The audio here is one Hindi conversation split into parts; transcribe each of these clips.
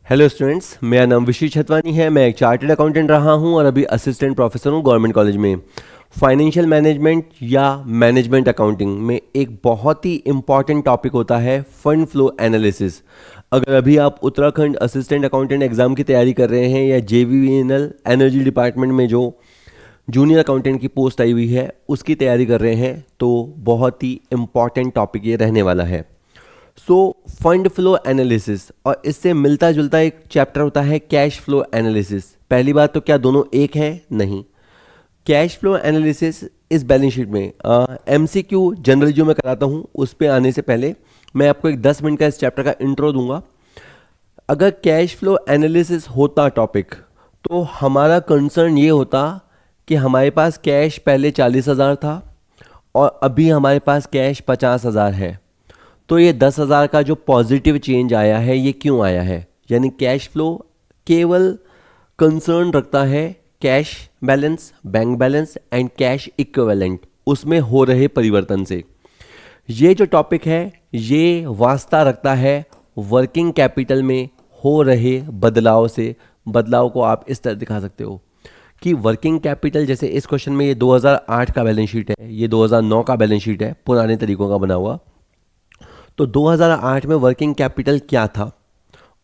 हेलो स्टूडेंट्स, मेरा नाम विशी छतवानी है। मैं एक चार्टर्ड अकाउंटेंट रहा हूं और अभी असिस्टेंट प्रोफेसर हूं गवर्नमेंट कॉलेज में। फाइनेंशियल मैनेजमेंट या मैनेजमेंट अकाउंटिंग में एक बहुत ही इंपॉर्टेंट टॉपिक होता है फंड फ्लो एनालिसिस। अगर अभी आप उत्तराखंड असिस्टेंट अकाउंटेंट एग्जाम की तैयारी कर रहे हैं या JVVNL एनर्जी डिपार्टमेंट में जो जूनियर अकाउंटेंट की पोस्ट आई हुई है उसकी तैयारी कर रहे हैं, तो बहुत ही इम्पॉर्टेंट टॉपिक ये रहने वाला है। फंड फ्लो एनालिसिस और इससे मिलता जुलता एक चैप्टर होता है कैश फ्लो एनालिसिस। पहली बात तो क्या दोनों एक हैं? नहीं। कैश फ्लो एनालिसिस इस बैलेंस शीट में MCQ जनरल जो मैं कराता हूँ उस पर आने से पहले मैं आपको एक 10 मिनट का इस चैप्टर का इंट्रो दूंगा। अगर कैश फ्लो एनालिसिस होता टॉपिक तो हमारा कंसर्न ये होता कि हमारे पास कैश पहले 40,000 था और अभी हमारे पास कैश 50,000 है। तो ये 10,000 का जो पॉजिटिव चेंज आया है ये क्यों आया है? यानी कैश फ्लो केवल कंसर्न रखता है cash balance, bank balance and cash equivalent, उसमें हो रहे परिवर्तन से। ये जो टॉपिक है ये वास्ता रखता है वर्किंग कैपिटल में हो रहे बदलाव से। बदलाव को आप इस तरह दिखा सकते हो कि वर्किंग कैपिटल, जैसे इस क्वेश्चन में ये 2008 का बैलेंस शीट है, ये 2009 का बैलेंस शीट है, पुराने तरीकों का बना हुआ। तो 2008 में वर्किंग कैपिटल क्या था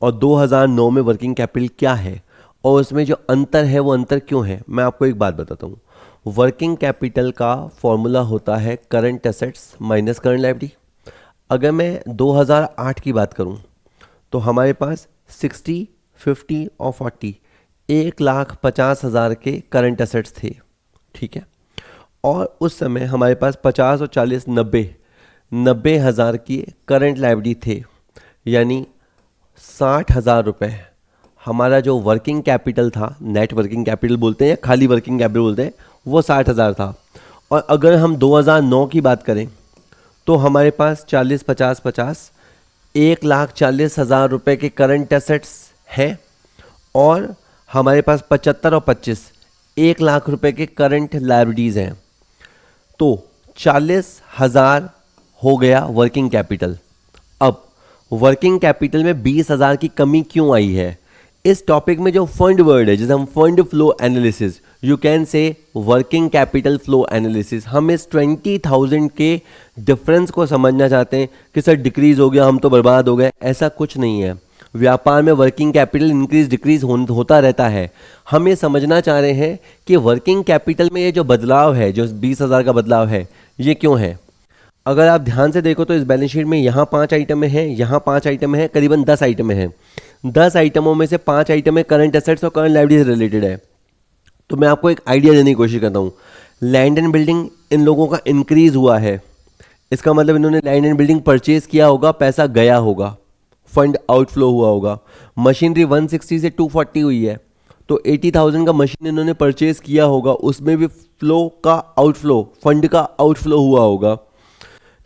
और 2009 में वर्किंग कैपिटल क्या है और उसमें जो अंतर है वो अंतर क्यों है, मैं आपको एक बात बताता हूँ। वर्किंग कैपिटल का फॉर्मूला होता है current assets minus current liability. अगर मैं 2008 की बात करूँ तो हमारे पास 60, 50 और 40 1,50,000 के करंट एसेट्स थे, ठीक है। और उस समय हमारे पास 50 और 40 90,000 की करंट लायबिलिटी थे, यानी 60,000 रुपये हमारा जो वर्किंग कैपिटल था, नेट वर्किंग कैपिटल बोलते हैं या खाली वर्किंग कैपिटल बोलते हैं, वो 60,000 था। और अगर हम 2009 की बात करें तो हमारे पास 40, 50, 50 1,40,000 रुपये के करंट एसेट्स हैं और हमारे पास 75 और 25 1,00,000 रुपये के करंट लायबिलिटीज़ हैं। तो 40,000 हो गया वर्किंग कैपिटल। अब वर्किंग कैपिटल में 20,000 की कमी क्यों आई है? इस टॉपिक में जो फंड वर्ड है, जैसे हम fund flow analysis, you can say working capital flow analysis, हम इस 20,000 के डिफरेंस को समझना चाहते हैं कि सर डिक्रीज हो गया, हम तो बर्बाद हो गए। ऐसा कुछ नहीं है। व्यापार में वर्किंग कैपिटल इंक्रीज डिक्रीज होता रहता है। हम ये समझना चाह रहे हैं कि वर्किंग कैपिटल में ये जो बदलाव है, जो 20,000 का बदलाव है, ये क्यों है। अगर आप ध्यान से देखो तो इस बैलेंस शीट में यहाँ 5 आइटम हैं, यहाँ 5 आइटम हैं, करीबन 10 आइटम हैं। 10 आइटमों में से 5 आइटम है करंट एसेट्स और करंट लायबिलिटी से रिलेटेड है। तो मैं आपको एक आइडिया देने की कोशिश करता हूँ। लैंड एंड बिल्डिंग इन लोगों का इंक्रीज हुआ है, इसका मतलब इन्होंने लैंड एंड बिल्डिंग परचेज किया होगा, पैसा गया होगा, फंड आउटफ्लो हुआ होगा। मशीनरी 160 से 240 हुई है, तो 80,000 का मशीन इन्होंने परचेज किया होगा, उसमें भी फ्लो का आउटफ्लो, फंड का आउटफ्लो हुआ होगा।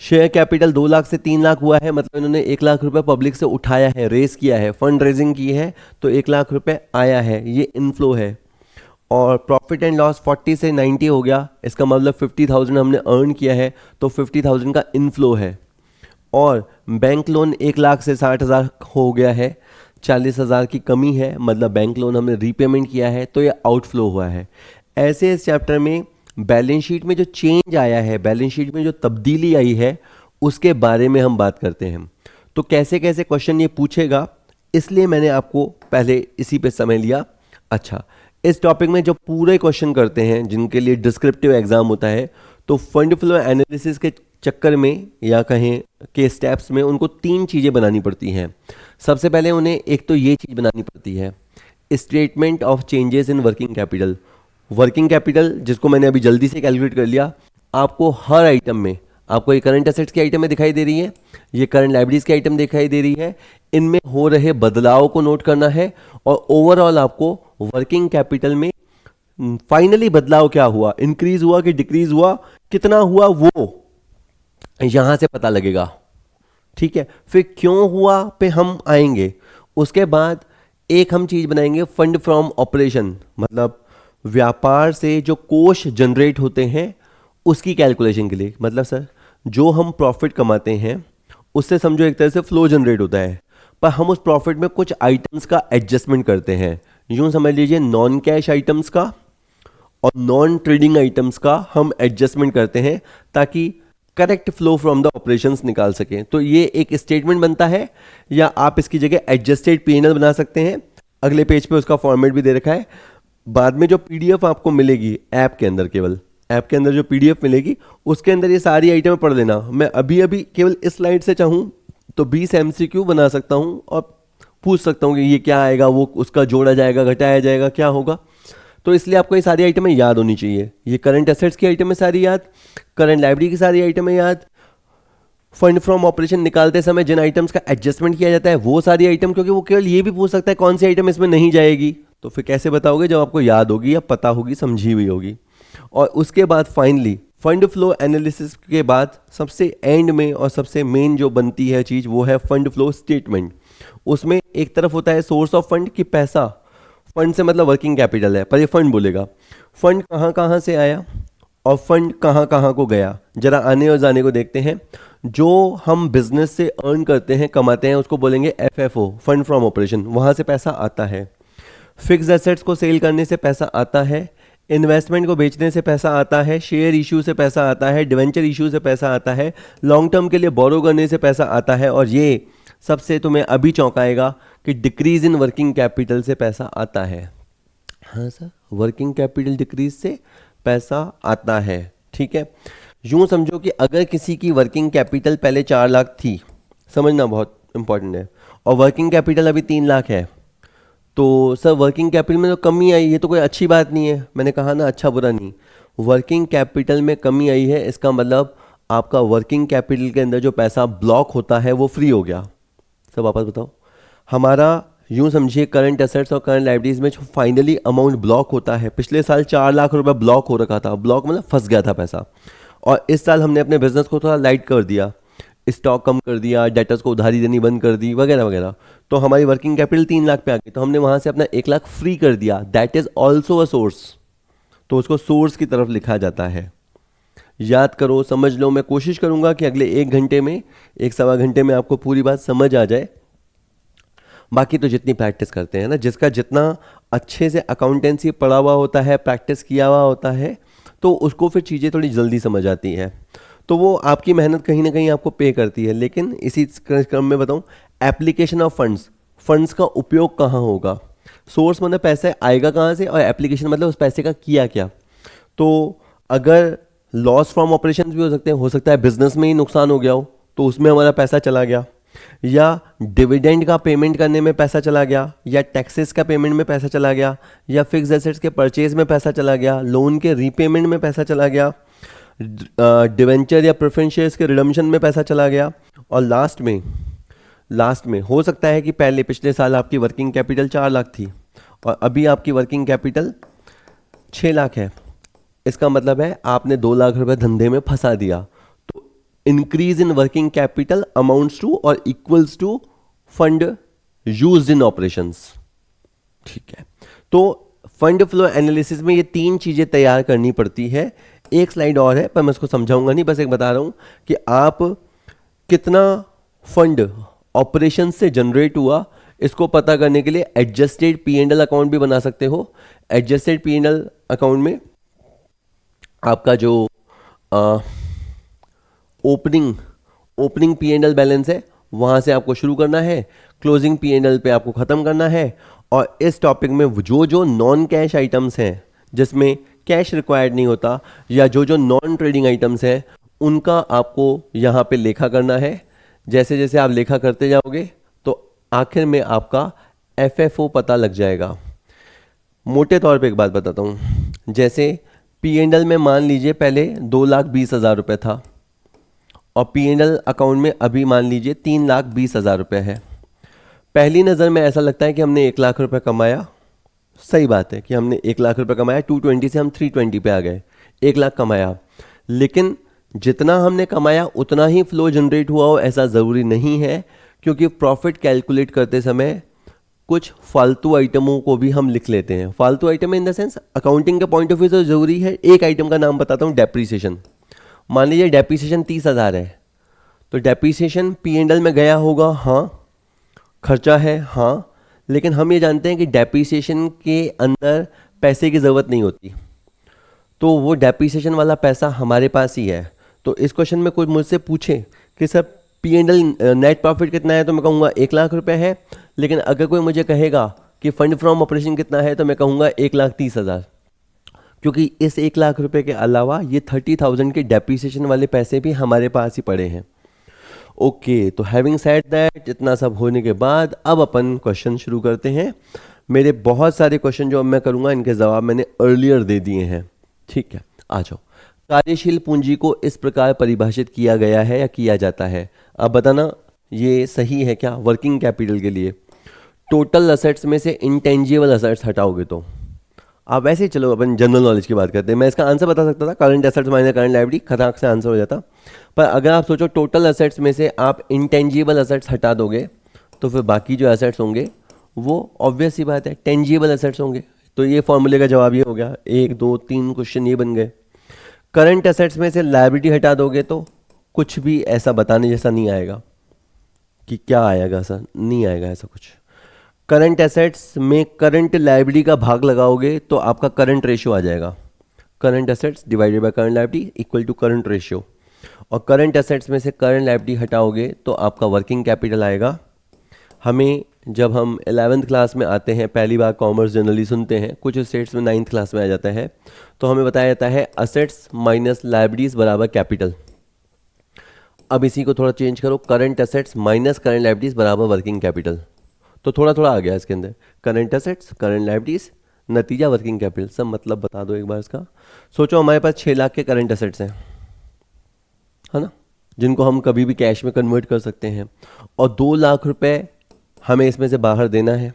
शेयर कैपिटल 2 लाख से 3 लाख हुआ है, मतलब इन्होंने 1,00,000 रुपये पब्लिक से उठाया है, रेस किया है, फंड रेजिंग की है, तो 1,00,000 रुपये आया है, ये इनफ्लो है। और प्रॉफिट एंड लॉस 40 से 90 हो गया, इसका मतलब 50,000 हमने अर्न किया है, तो 50,000 का इनफ्लो है। और बैंक लोन 1,00,000 से 60,000 हो गया है, 40,000 की कमी है, मतलब बैंक लोन हमने रीपेमेंट किया है, तो ये आउटफ्लो हुआ है। ऐसे इस चैप्टर में बैलेंस शीट में जो चेंज आया है, बैलेंस शीट में जो तब्दीली आई है, उसके बारे में हम बात करते हैं। तो कैसे कैसे क्वेश्चन ये पूछेगा, इसलिए मैंने आपको पहले इसी पे समय लिया। अच्छा, इस टॉपिक में जो पूरे क्वेश्चन करते हैं जिनके लिए डिस्क्रिप्टिव एग्जाम होता है, तो फंड फ्लो एनालिसिस के चक्कर में या कहें के स्टेप्स में उनको 3 चीज़ें बनानी पड़ती हैं। सबसे पहले उन्हें एक तो ये चीज़ बनानी पड़ती है, statement of changes in working capital. Working capital जिसको मैंने अभी जल्दी से कैलकुलेट कर लिया, आपको हर आइटम में, आपको ये करंट एसेट्स की आइटम में दिखाई दे रही है, ये करंट लायबिलिटीज की आइटम दिखाई दे रही है, इनमें हो रहे बदलाव को नोट करना है और ओवरऑल आपको वर्किंग कैपिटल में फाइनली बदलाव क्या हुआ, इंक्रीज हुआ कि डिक्रीज हुआ, कितना हुआ, वो यहां से पता लगेगा। ठीक है, फिर क्यों हुआ पे हम आएंगे। उसके बाद एक हम चीज बनाएंगे फंड फ्रॉम ऑपरेशन, मतलब व्यापार से जो कोष जनरेट होते हैं उसकी कैलकुलेशन के लिए। मतलब सर जो हम प्रॉफिट कमाते हैं उससे समझो एक तरह से फ्लो जनरेट होता है, पर हम उस प्रॉफिट में कुछ आइटम्स का एडजस्टमेंट करते हैं। यूं समझ लीजिए नॉन कैश आइटम्स का और नॉन ट्रेडिंग आइटम्स का हम एडजस्टमेंट करते हैं ताकि correct flow from the operations निकाल सकें। तो ये एक स्टेटमेंट बनता है, या आप इसकी जगह एडजस्टेड P&L बना सकते हैं। अगले पेज पे उसका फॉर्मेट भी दे रखा है। बाद में जो पीडीएफ आपको मिलेगी ऐप के अंदर, केवल ऐप के अंदर जो पीडीएफ मिलेगी उसके अंदर ये सारी आइटम पढ़ लेना। मैं अभी अभी केवल इस स्लाइड से चाहूँ तो 20 MCQ बना सकता हूँ और पूछ सकता हूँ कि ये क्या आएगा, वो उसका जोड़ा जाएगा, घटाया जाएगा, क्या होगा। तो इसलिए आपको ये सारी आइटमें याद होनी चाहिए। ये करंट एसेट्स की आइटम है सारी याद, करंट लायबिलिटी की सारी आइटम है याद, फंड फ्रॉम ऑपरेशन निकालते समय जिन आइटम्स का एडजस्टमेंट किया जाता है वो सारी आइटम, क्योंकि वो केवल ये भी पूछ सकता है कौन सी आइटम इसमें नहीं जाएगी। तो फिर कैसे बताओगे जब आपको याद होगी या पता होगी, समझी हुई होगी। और उसके बाद फाइनली फंड फ्लो एनालिसिस के बाद सबसे एंड में और सबसे मेन जो बनती है चीज़ वो है फंड फ्लो स्टेटमेंट। उसमें एक तरफ होता है सोर्स ऑफ फंड कि पैसा, फंड से मतलब वर्किंग कैपिटल है पर ये फंड बोलेगा, फंड कहाँ कहाँ से आया और फंड कहाँ कहाँ को गया। जरा आने और जाने को देखते हैं। जो हम बिजनेस से अर्न करते हैं, कमाते हैं, उसको बोलेंगे FFO, फंड फ्रॉम ऑपरेशन, वहाँ से पैसा आता है। फिक्स एसेट्स को सेल करने से पैसा आता है, इन्वेस्टमेंट को बेचने से पैसा आता है, शेयर इशू से पैसा आता है, डिवेंचर इशू से पैसा आता है, लॉन्ग टर्म के लिए बोरो करने से पैसा आता है, और ये सबसे तुम्हें अभी चौंकाएगा कि डिक्रीज इन वर्किंग कैपिटल से पैसा आता है। हाँ सर, वर्किंग कैपिटल डिक्रीज से पैसा आता है। ठीक है, यूं समझो कि अगर किसी की वर्किंग कैपिटल पहले 4 लाख थी, समझना बहुत इंपॉर्टेंट है, और वर्किंग कैपिटल अभी 3 लाख है, तो सर वर्किंग कैपिटल में तो कमी आई, ये तो कोई अच्छी बात नहीं है। मैंने कहा ना, अच्छा बुरा नहीं, वर्किंग कैपिटल में कमी आई है इसका मतलब आपका वर्किंग कैपिटल के अंदर जो पैसा ब्लॉक होता है वो फ्री हो गया। सब वापस बताओ, हमारा यूं समझिए करंट एसेट्स और करंट लायबिलिटीज में जो फाइनली अमाउंट ब्लॉक होता है, पिछले साल 4 लाख रुपए ब्लॉक हो रखा था, ब्लॉक मतलब फंस गया था पैसा, और इस साल हमने अपने बिजनेस को थोड़ा लाइट कर दिया, स्टॉक कम कर दिया, डेटर्स को उधारी देनी बंद कर दी, वगैरह वगैरह, तो हमारी वर्किंग कैपिटल 3 लाख पे आ गई, तो हमने वहाँ से अपना 1 लाख फ्री कर दिया। That is also a source, तो उसको सोर्स की तरफ लिखा जाता है। याद करो, समझ लो। मैं कोशिश करूंगा कि अगले 1 घंटे में, 1 सवा घंटे में आपको पूरी बात समझ आ जाए। बाकी तो जितनी प्रैक्टिस करते हैं ना, जिसका जितना अच्छे से अकाउंटेंसी पढ़ा हुआ होता है, प्रैक्टिस किया हुआ होता है, तो उसको फिर चीज़ें थोड़ी जल्दी समझ आती हैं। तो वो आपकी मेहनत कहीं ना कहीं आपको पे करती है। लेकिन इसी क्रम में बताऊं, एप्लीकेशन ऑफ फंड्स, फंड्स का उपयोग कहाँ होगा। सोर्स मतलब पैसा आएगा कहाँ से, और एप्लीकेशन मतलब उस पैसे का किया क्या। तो अगर लॉस फ्रॉम ऑपरेशन भी हो सकते हैं, हो सकता है बिजनेस में ही नुकसान हो गया हो तो उसमें हमारा पैसा चला गया, या डिविडेंड का पेमेंट करने में पैसा चला गया, या टैक्सेस का पेमेंट में पैसा चला गया, या फिक्स एसेट्स के परचेज में पैसा चला गया, लोन के रीपेमेंट में पैसा चला गया, डिवेंचर या प्रेफरेंस शेयर्स के रिडम्पशन में पैसा चला गया, और लास्ट में हो सकता है कि पहले पिछले साल आपकी वर्किंग कैपिटल 4 लाख थी और अभी आपकी वर्किंग कैपिटल 6 लाख है। इसका मतलब है आपने 2 लाख रुपए धंधे में फंसा दिया। तो increase in working capital amounts to और equals to fund used in operations. ठीक है, तो फंड फ्लो एनालिसिस में ये 3 चीजें तैयार करनी पड़ती है। एक स्लाइड और है पर मैं इसको समझाऊंगा नहीं, बस एक बता रहा हूं कि आप कितना फंड ऑपरेशन से जनरेट हुआ, इसको पता करने के लिए एडजस्टेड P&L अकाउंट भी बना सकते हो। एडजस्टेड P&L अकाउंट में आपका जो ओपनिंग P&L बैलेंस है वहां से आपको शुरू करना है, क्लोजिंग P&L पे आपको खत्म करना है। और इस टॉपिक में जो जो नॉन कैश आइटम्स हैं जिसमें कैश रिक्वायर्ड नहीं होता, या जो जो नॉन ट्रेडिंग आइटम्स हैं, उनका आपको यहाँ पे लेखा करना है। जैसे जैसे आप लेखा करते जाओगे तो आखिर में आपका FFO पता लग जाएगा। मोटे तौर पे एक बात बताता हूँ, जैसे P&L में मान लीजिए पहले 2,20,000 रुपये था और P&L अकाउंट में अभी मान लीजिए 3,20,000 रुपये है। पहली नज़र में ऐसा लगता है कि हमने 1 लाख रुपये कमाया। सही बात है कि हमने 1 लाख रुपये कमाया, 220 से हम 320 पे आ गए, 1 लाख कमाया। लेकिन जितना हमने कमाया उतना ही फ्लो जनरेट हुआ हो ऐसा ज़रूरी नहीं है, क्योंकि प्रॉफिट कैलकुलेट करते समय कुछ फालतू आइटमों को भी हम लिख लेते हैं। फालतू item in the sense accounting के पॉइंट ऑफ व्यू से ज़रूरी है। एक आइटम का नाम बताता हूँ, डेप्रीसिएशन। मान लीजिए डेप्रीसिएशन 30,000 है, तो डेप्रीसिएशन P&L में गया होगा, हाँ, खर्चा है हाँ, लेकिन हम ये जानते हैं कि डेप्रिसिएशन के अंदर पैसे की ज़रूरत नहीं होती, तो वो डेप्रिसिएशन वाला पैसा हमारे पास ही है। तो इस क्वेश्चन में कोई मुझसे पूछे कि sir P and L net profit कितना है, तो मैं कहूँगा 1 लाख रुपए है। लेकिन अगर कोई मुझे कहेगा कि फंड फ्रॉम ऑपरेशन कितना है, तो मैं कहूँगा 1,30,000, क्योंकि इस 1 लाख रुपए के अलावा ये 30,000 के डेप्रिसिएशन वाले पैसे भी हमारे पास ही पड़े हैं। ओके, तो हैविंग सेड दैट, इतना सब होने के बाद अब अपन क्वेश्चन शुरू करते हैं। मेरे बहुत सारे क्वेश्चन जो अब मैं करूँगा इनके जवाब मैंने अर्लियर दे दिए हैं। ठीक है, आ जाओ। कार्यशील पूंजी को इस प्रकार परिभाषित किया गया है या किया जाता है, अब बताना ये सही है क्या वर्किंग कैपिटल के लिए। टोटल असेट्स में से इंटेंजिबल असेट्स हटाओगे तो, आप वैसे ही चलो अपन जनरल नॉलेज की बात करते हैं। मैं इसका आंसर बता सकता था, current assets minus current liability, खटाक से आंसर हो जाता। पर अगर आप सोचो टोटल असेट्स में से आप इंटेंजिबल असेट्स हटा दोगे, तो फिर बाकी जो असेट्स होंगे वो ऑब्वियस सी बात है टेंजिबल असेट्स होंगे। तो ये फॉर्मूले का जवाब ये हो गया, 1 2 3 क्वेश्चन ये बन गए। करंट एसेट्स में से लायबिलिटी हटा दोगे तो कुछ भी ऐसा बताने जैसा नहीं आएगा कि क्या आएगा, ऐसा नहीं आएगा ऐसा कुछ। करंट एसेट्स में करंट लायबिलिटी का भाग लगाओगे तो आपका करंट रेशियो आ जाएगा, current assets divided by current liability equal to current ratio. और करंट एसेट्स में से करंट लायबिलिटी हटाओगे तो आपका वर्किंग कैपिटल आएगा। हमें जब हम 11th क्लास में आते हैं, पहली बार कॉमर्स जनरली सुनते हैं, कुछ स्टेट्स में 9th क्लास में आ जाता है, तो हमें बताया जाता है असेट्स माइनस लायबिलिटीज बराबर कैपिटल। अब इसी को थोड़ा चेंज करो, current assets minus current liabilities बराबर वर्किंग कैपिटल, तो थोड़ा थोड़ा आ गया इसके अंदर। करंट एसेट्स करंट लायबिलिटीज नतीजा वर्किंग कैपिटल, सब मतलब बता दो एक बार इसका। सोचो हमारे पास 6 लाख के करंट एसेट्स हैं, है ना, जिनको हम कभी भी कैश में कन्वर्ट कर सकते हैं, और 2 लाख रुपए हमें इसमें से बाहर देना है।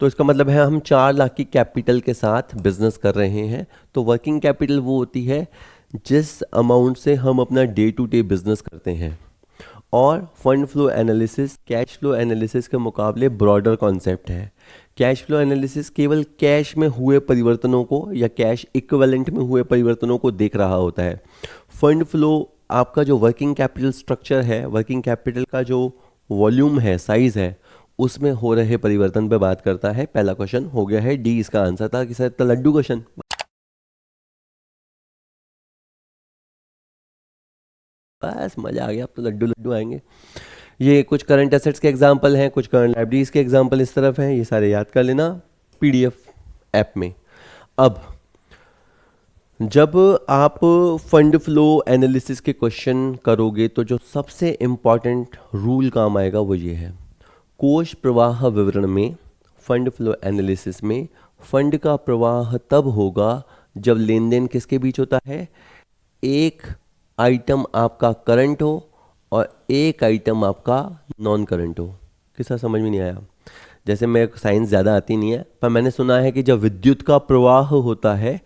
तो इसका मतलब है हम 4 लाख की कैपिटल के साथ बिजनेस कर रहे हैं। तो वर्किंग कैपिटल वो होती है जिस अमाउंट से हम अपना डे टू डे बिजनेस करते हैं। और fund flow analysis cash flow analysis के मुकाबले ब्रॉडर कॉन्सेप्ट है। कैश फ्लो एनालिसिस केवल कैश में हुए परिवर्तनों को या कैश इक्विवेलेंट में हुए परिवर्तनों को देख रहा होता है। फंड फ्लो आपका जो वर्किंग कैपिटल स्ट्रक्चर है, वर्किंग कैपिटल का जो वॉल्यूम है, साइज है, उसमें हो रहे परिवर्तन पे बात करता है। पहला क्वेश्चन हो गया है डी, इसका आंसर था कि सर इतना लड्डू क्वेश्चन। बस मजा आ गया, अब तो लड्डू लड्डू आएंगे। ये कुछ करंट एसेट्स के एग्जांपल हैं, कुछ करंट लायबिलिटीज के एग्जांपल इस तरफ हैं, ये सारे याद कर लेना पीडीएफ ऐप में। अब जब आप फंड फ्लो एनालिसिस के क्वेश्चन करोगे तो जो सबसे इम्पॉर्टेंट रूल काम आएगा वो ये है, कोष प्रवाह विवरण में, फंड फ्लो एनालिसिस में फंड का प्रवाह तब होगा जब लेन देन किसके बीच होता है, एक आइटम आपका करंट हो और एक आइटम आपका नॉन करंट हो। किसा समझ में नहीं आया? जैसे मेरे को साइंस ज़्यादा आती नहीं है, पर मैंने सुना है कि जब विद्युत का प्रवाह होता है,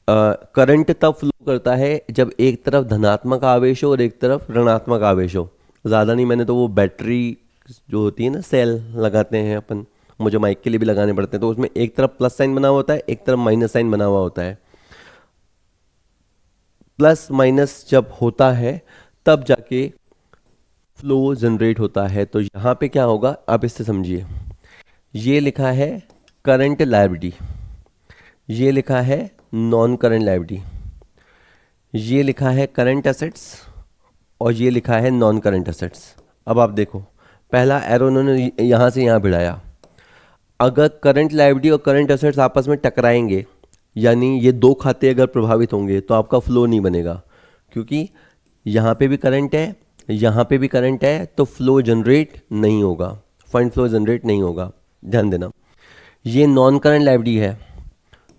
करंट तब फ्लो करता है जब एक तरफ धनात्मक आवेश हो और एक तरफ ऋणात्मक आवेश हो। ज़्यादा नहीं, मैंने तो वो बैटरी जो होती है ना, सेल लगाते हैं अपन, मुझे माइक के लिए भी लगाने पड़ते हैं, तो उसमें एक तरफ प्लस साइन बना हुआ होता है, एक तरफ माइनस साइन बना हुआ होता है। प्लस माइनस जब होता है तब जाके फ्लो जनरेट होता है। तो यहाँ पे क्या होगा आप इससे समझिए, ये लिखा है करंट लायबिलिटी, ये लिखा है नॉन करंट लायबिलिटी, ये लिखा है करंट एसेट्स और ये लिखा है नॉन करंट एसेट्स। अब आप देखो, पहला एरो उन्होंने यहाँ से यहाँ भिड़ाया। अगर करंट लायबिलिटी और करंट एसेट्स आपस में टकराएंगे, यानी ये दो खाते अगर प्रभावित होंगे, तो आपका फ्लो नहीं बनेगा, क्योंकि यहाँ पे भी करंट है, यहाँ पे भी करंट है, तो फ्लो जनरेट नहीं होगा, फंड फ्लो जनरेट नहीं होगा। ध्यान देना, ये नॉन करंट लायबिलिटी है,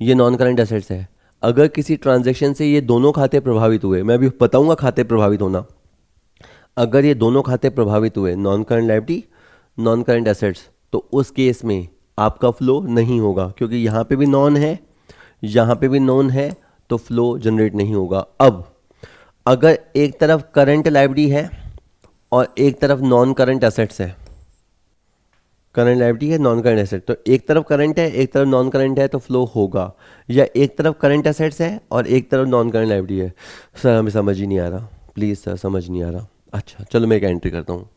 ये नॉन करंट एसेट्स है। अगर किसी ट्रांजैक्शन से ये दोनों खाते प्रभावित हुए, मैं अभी बताऊंगा खाते प्रभावित होना, अगर ये दोनों खाते प्रभावित हुए, non current liability non current assets, तो उस केस में आपका फ्लो नहीं होगा, क्योंकि यहाँ पे भी नॉन है, यहाँ पे भी नॉन है, तो फ्लो जनरेट नहीं होगा। अब अगर एक तरफ करंट लायबिलिटी है और एक तरफ नॉन करंट एसेट्स है, करंट लायबिलिटी है नॉन करंट एसेट, तो एक तरफ करंट है एक तरफ नॉन करंट है, तो फ्लो होगा। या एक तरफ करंट एसेट्स है और एक तरफ नॉन करंट लायबिलिटी है। सर हमें समझ ही नहीं आ रहा, प्लीज़ सर समझ नहीं आ रहा। अच्छा चलो मैं एक एंट्री करता हूँ,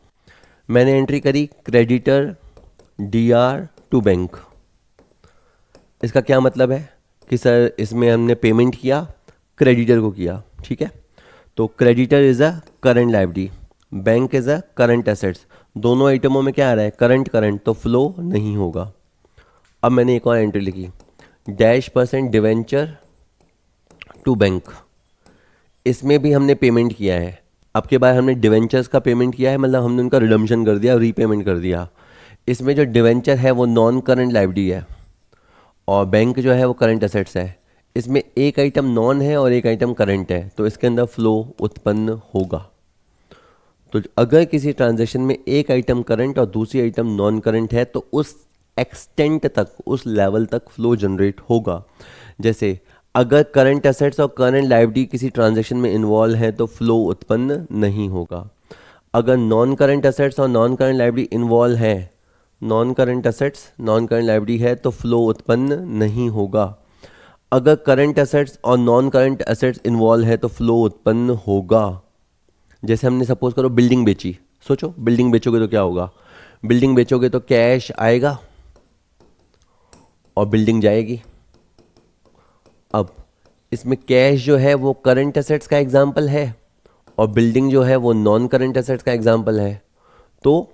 मैंने एंट्री करी क्रेडिटर DR टू बैंक। इसका क्या मतलब है कि सर इसमें हमने पेमेंट किया, क्रेडिटर को किया, ठीक है। तो creditor is a current liability, bank is a current assets. दोनों आइटमों में क्या आ रहा है, करंट करंट, तो फ्लो नहीं होगा। अब मैंने एक और एंट्री लिखी, -% डिवेंचर टू बैंक। इसमें भी हमने पेमेंट किया है। अब के बाद हमने डिवेंचर्स का पेमेंट किया है, मतलब हमने उनका रिडम्पशन कर दिया, रीपेमेंट कर दिया। इसमें जो डिवेंचर है वो नॉन करंट लायबिलिटी है और बैंक जो है वो करंट एसेट्स है। इसमें एक आइटम नॉन है और एक आइटम करंट है, तो इसके अंदर फ्लो उत्पन्न होगा। तो अगर किसी ट्रांजैक्शन में एक आइटम करंट और दूसरी आइटम नॉन करंट है तो उस एक्सटेंट तक, उस लेवल तक फ्लो जनरेट होगा। जैसे अगर करंट एसेट्स और करंट लायबिलिटी किसी ट्रांजैक्शन में इन्वॉल्व है तो फ्लो उत्पन्न नहीं होगा। अगर नॉन करंट एसेट्स और नॉन करंट लायबिलिटी इन्वॉल्व है, non current assets non current liability है तो फ्लो उत्पन्न नहीं होगा। अगर करंट एसेट्स और नॉन करंट एसेट्स इन्वॉल्व है तो फ्लो उत्पन्न होगा। जैसे हमने सपोज करो बिल्डिंग बेची, सोचो बिल्डिंग बेचोगे तो क्या होगा, बिल्डिंग बेचोगे तो कैश आएगा और बिल्डिंग जाएगी। अब इसमें कैश जो है वो करंट एसेट्स का एग्जाम्पल है और बिल्डिंग जो है वो नॉन करंट एसेट्स का एग्जाम्पल है। तो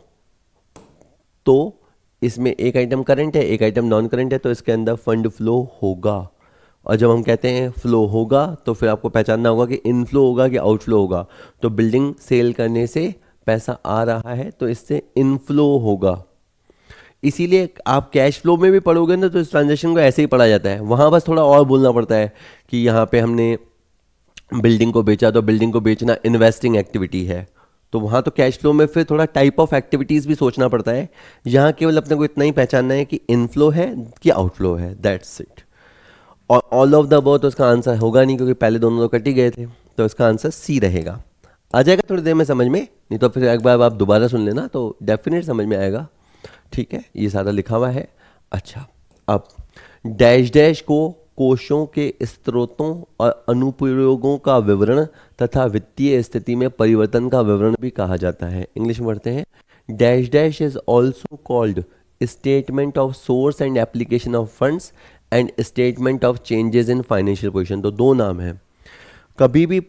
इसमें एक आइटम करंट है, एक आइटम नॉन करंट है, तो इसके अंदर फंड फ्लो होगा। और जब हम कहते हैं फ्लो होगा तो फिर आपको पहचानना होगा कि इनफ्लो होगा कि आउटफ्लो होगा। तो बिल्डिंग सेल करने से पैसा आ रहा है तो इससे इनफ्लो होगा। इसीलिए आप कैश फ्लो में भी पढ़ोगे ना तो इस ट्रांजेक्शन को ऐसे ही पढ़ा जाता है। वहाँ बस थोड़ा और बोलना पड़ता है कि यहाँ पे हमने बिल्डिंग को बेचा तो बिल्डिंग को बेचना इन्वेस्टिंग एक्टिविटी है, तो वहाँ तो कैश फ्लो में फिर थोड़ा टाइप ऑफ एक्टिविटीज़ भी सोचना पड़ता है। यहाँ केवल अपने को इतना ही पहचानना है कि इनफ्लो है कि आउटफ्लो है, दैट्स इट। और ऑल ऑफ द अबव तो इसका आंसर होगा नहीं क्योंकि पहले दोनों तो कट ही गए थे, तो इसका आंसर सी रहेगा। आ जाएगा थोड़ी देर में समझ में, नहीं तो फिर एक बार आप दोबारा सुन लेना तो डेफिनेट समझ में आएगा। ठीक है, ये सारा लिखा हुआ है। अच्छा, अब डैश डैश को कोषों के स्रोतों और अनुप्रयोगों का विवरण तथा वित्तीय स्थिति में परिवर्तन का विवरण भी कहा जाता है। इंग्लिश में पढ़ते हैं, dash dash is also called statement of source and application of funds and statement of changes in financial position. तो दो नाम है। कभी भी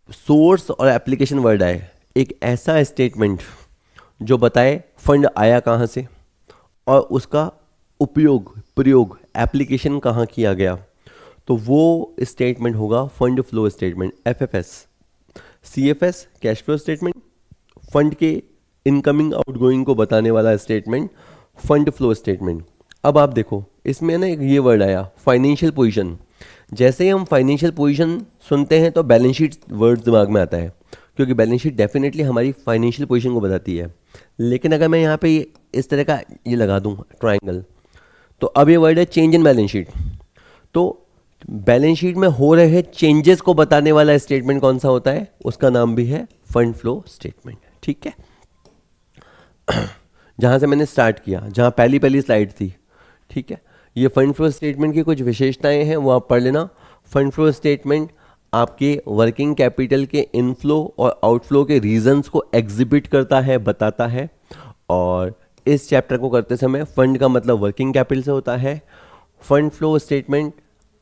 सोर्स और एप्लीकेशन वर्ड आए, एक ऐसा स्टेटमेंट जो बताए फंड आया कहाँ से और उसका उपयोग, प्रयोग, एप्लीकेशन कहाँ किया गया, तो वो स्टेटमेंट होगा fund flow statement, FFS। CFS cash flow statement, fund के इनकमिंग आउटगोइंग को बताने वाला स्टेटमेंट फंड फ्लो स्टेटमेंट। अब आप देखो इसमें ना एक ये वर्ड आया फाइनेंशियल पोजीशन। जैसे ही हम फाइनेंशियल पोजीशन सुनते हैं तो बैलेंस शीट वर्ड दिमाग में आता है क्योंकि बैलेंस शीट डेफिनेटली हमारी फाइनेंशियल पोजीशन को बताती है। लेकिन अगर मैं यहाँ पे इस तरह का ये लगा दूँ ट्राइंगल, तो अब ये वर्ड है चेंज इन बैलेंस शीट। तो बैलेंस शीट में हो रहे चेंजेस को बताने वाला स्टेटमेंट कौन सा होता है, उसका नाम भी है फंड फ्लो स्टेटमेंट। ठीक है, जहाँ से मैंने स्टार्ट किया, जहाँ पहली पहली स्लाइड थी, ठीक है, ये फंड फ्लो स्टेटमेंट की कुछ विशेषताएं हैं वो आप पढ़ लेना। फंड फ्लो स्टेटमेंट आपके वर्किंग कैपिटल के इनफ्लो और आउटफ्लो के रीजंस को एग्जिबिट करता है, बताता है। और इस चैप्टर को करते समय फंड का मतलब वर्किंग कैपिटल से होता है। Fund flow statement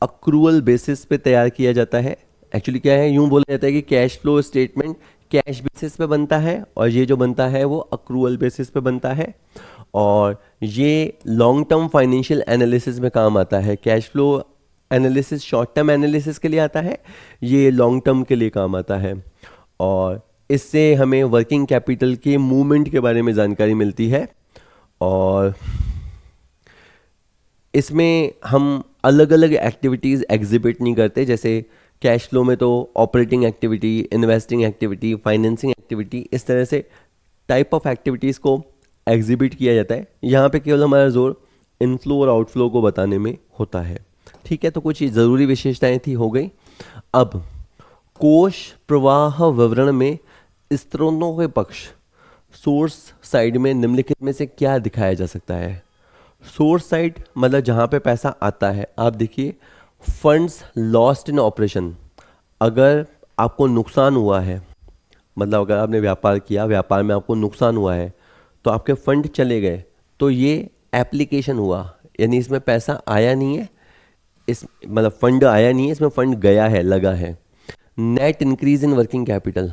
accrual basis पे तैयार किया जाता है। एक्चुअली क्या है, यूं बोला जाता है कि cash flow statement cash basis पे बनता है और ये जो बनता है वो अक्रूअल बेसिस पे बनता है। और ये लॉन्ग टर्म फाइनेंशियल एनालिसिस में काम आता है। Cash flow analysis short term analysis के लिए आता है, ये लॉन्ग टर्म के लिए काम आता है। और इससे हमें वर्किंग कैपिटल के मूवमेंट के बारे में जानकारी मिलती है। और इसमें हम अलग अलग एक्टिविटीज़ एग्जिबिट नहीं करते। जैसे कैश फ्लो में तो operating activity, investing activity, financing activity, इस तरह से टाइप ऑफ एक्टिविटीज़ को एग्जिबिट किया जाता है। यहाँ पे केवल हमारा जोर इनफ्लो और आउटफ्लो को बताने में होता है। ठीक है, तो कुछ ज़रूरी विशेषताएं थी, हो गई। अब कोष प्रवाह विवरण में स्रोतों के पक्ष, सोर्स साइड में निम्नलिखित में से क्या दिखाया जा सकता है। सोर्स साइड मतलब जहाँ पे पैसा आता है। आप देखिए, फंड्स लॉस्ट इन ऑपरेशन, अगर आपको नुकसान हुआ है, मतलब अगर आपने व्यापार किया, व्यापार में आपको नुकसान हुआ है, तो आपके फंड चले गए, तो ये एप्लीकेशन हुआ, यानी इसमें पैसा आया नहीं है, इस मतलब फंड आया नहीं है, इसमें फंड गया है, लगा है। Net increase in working capital,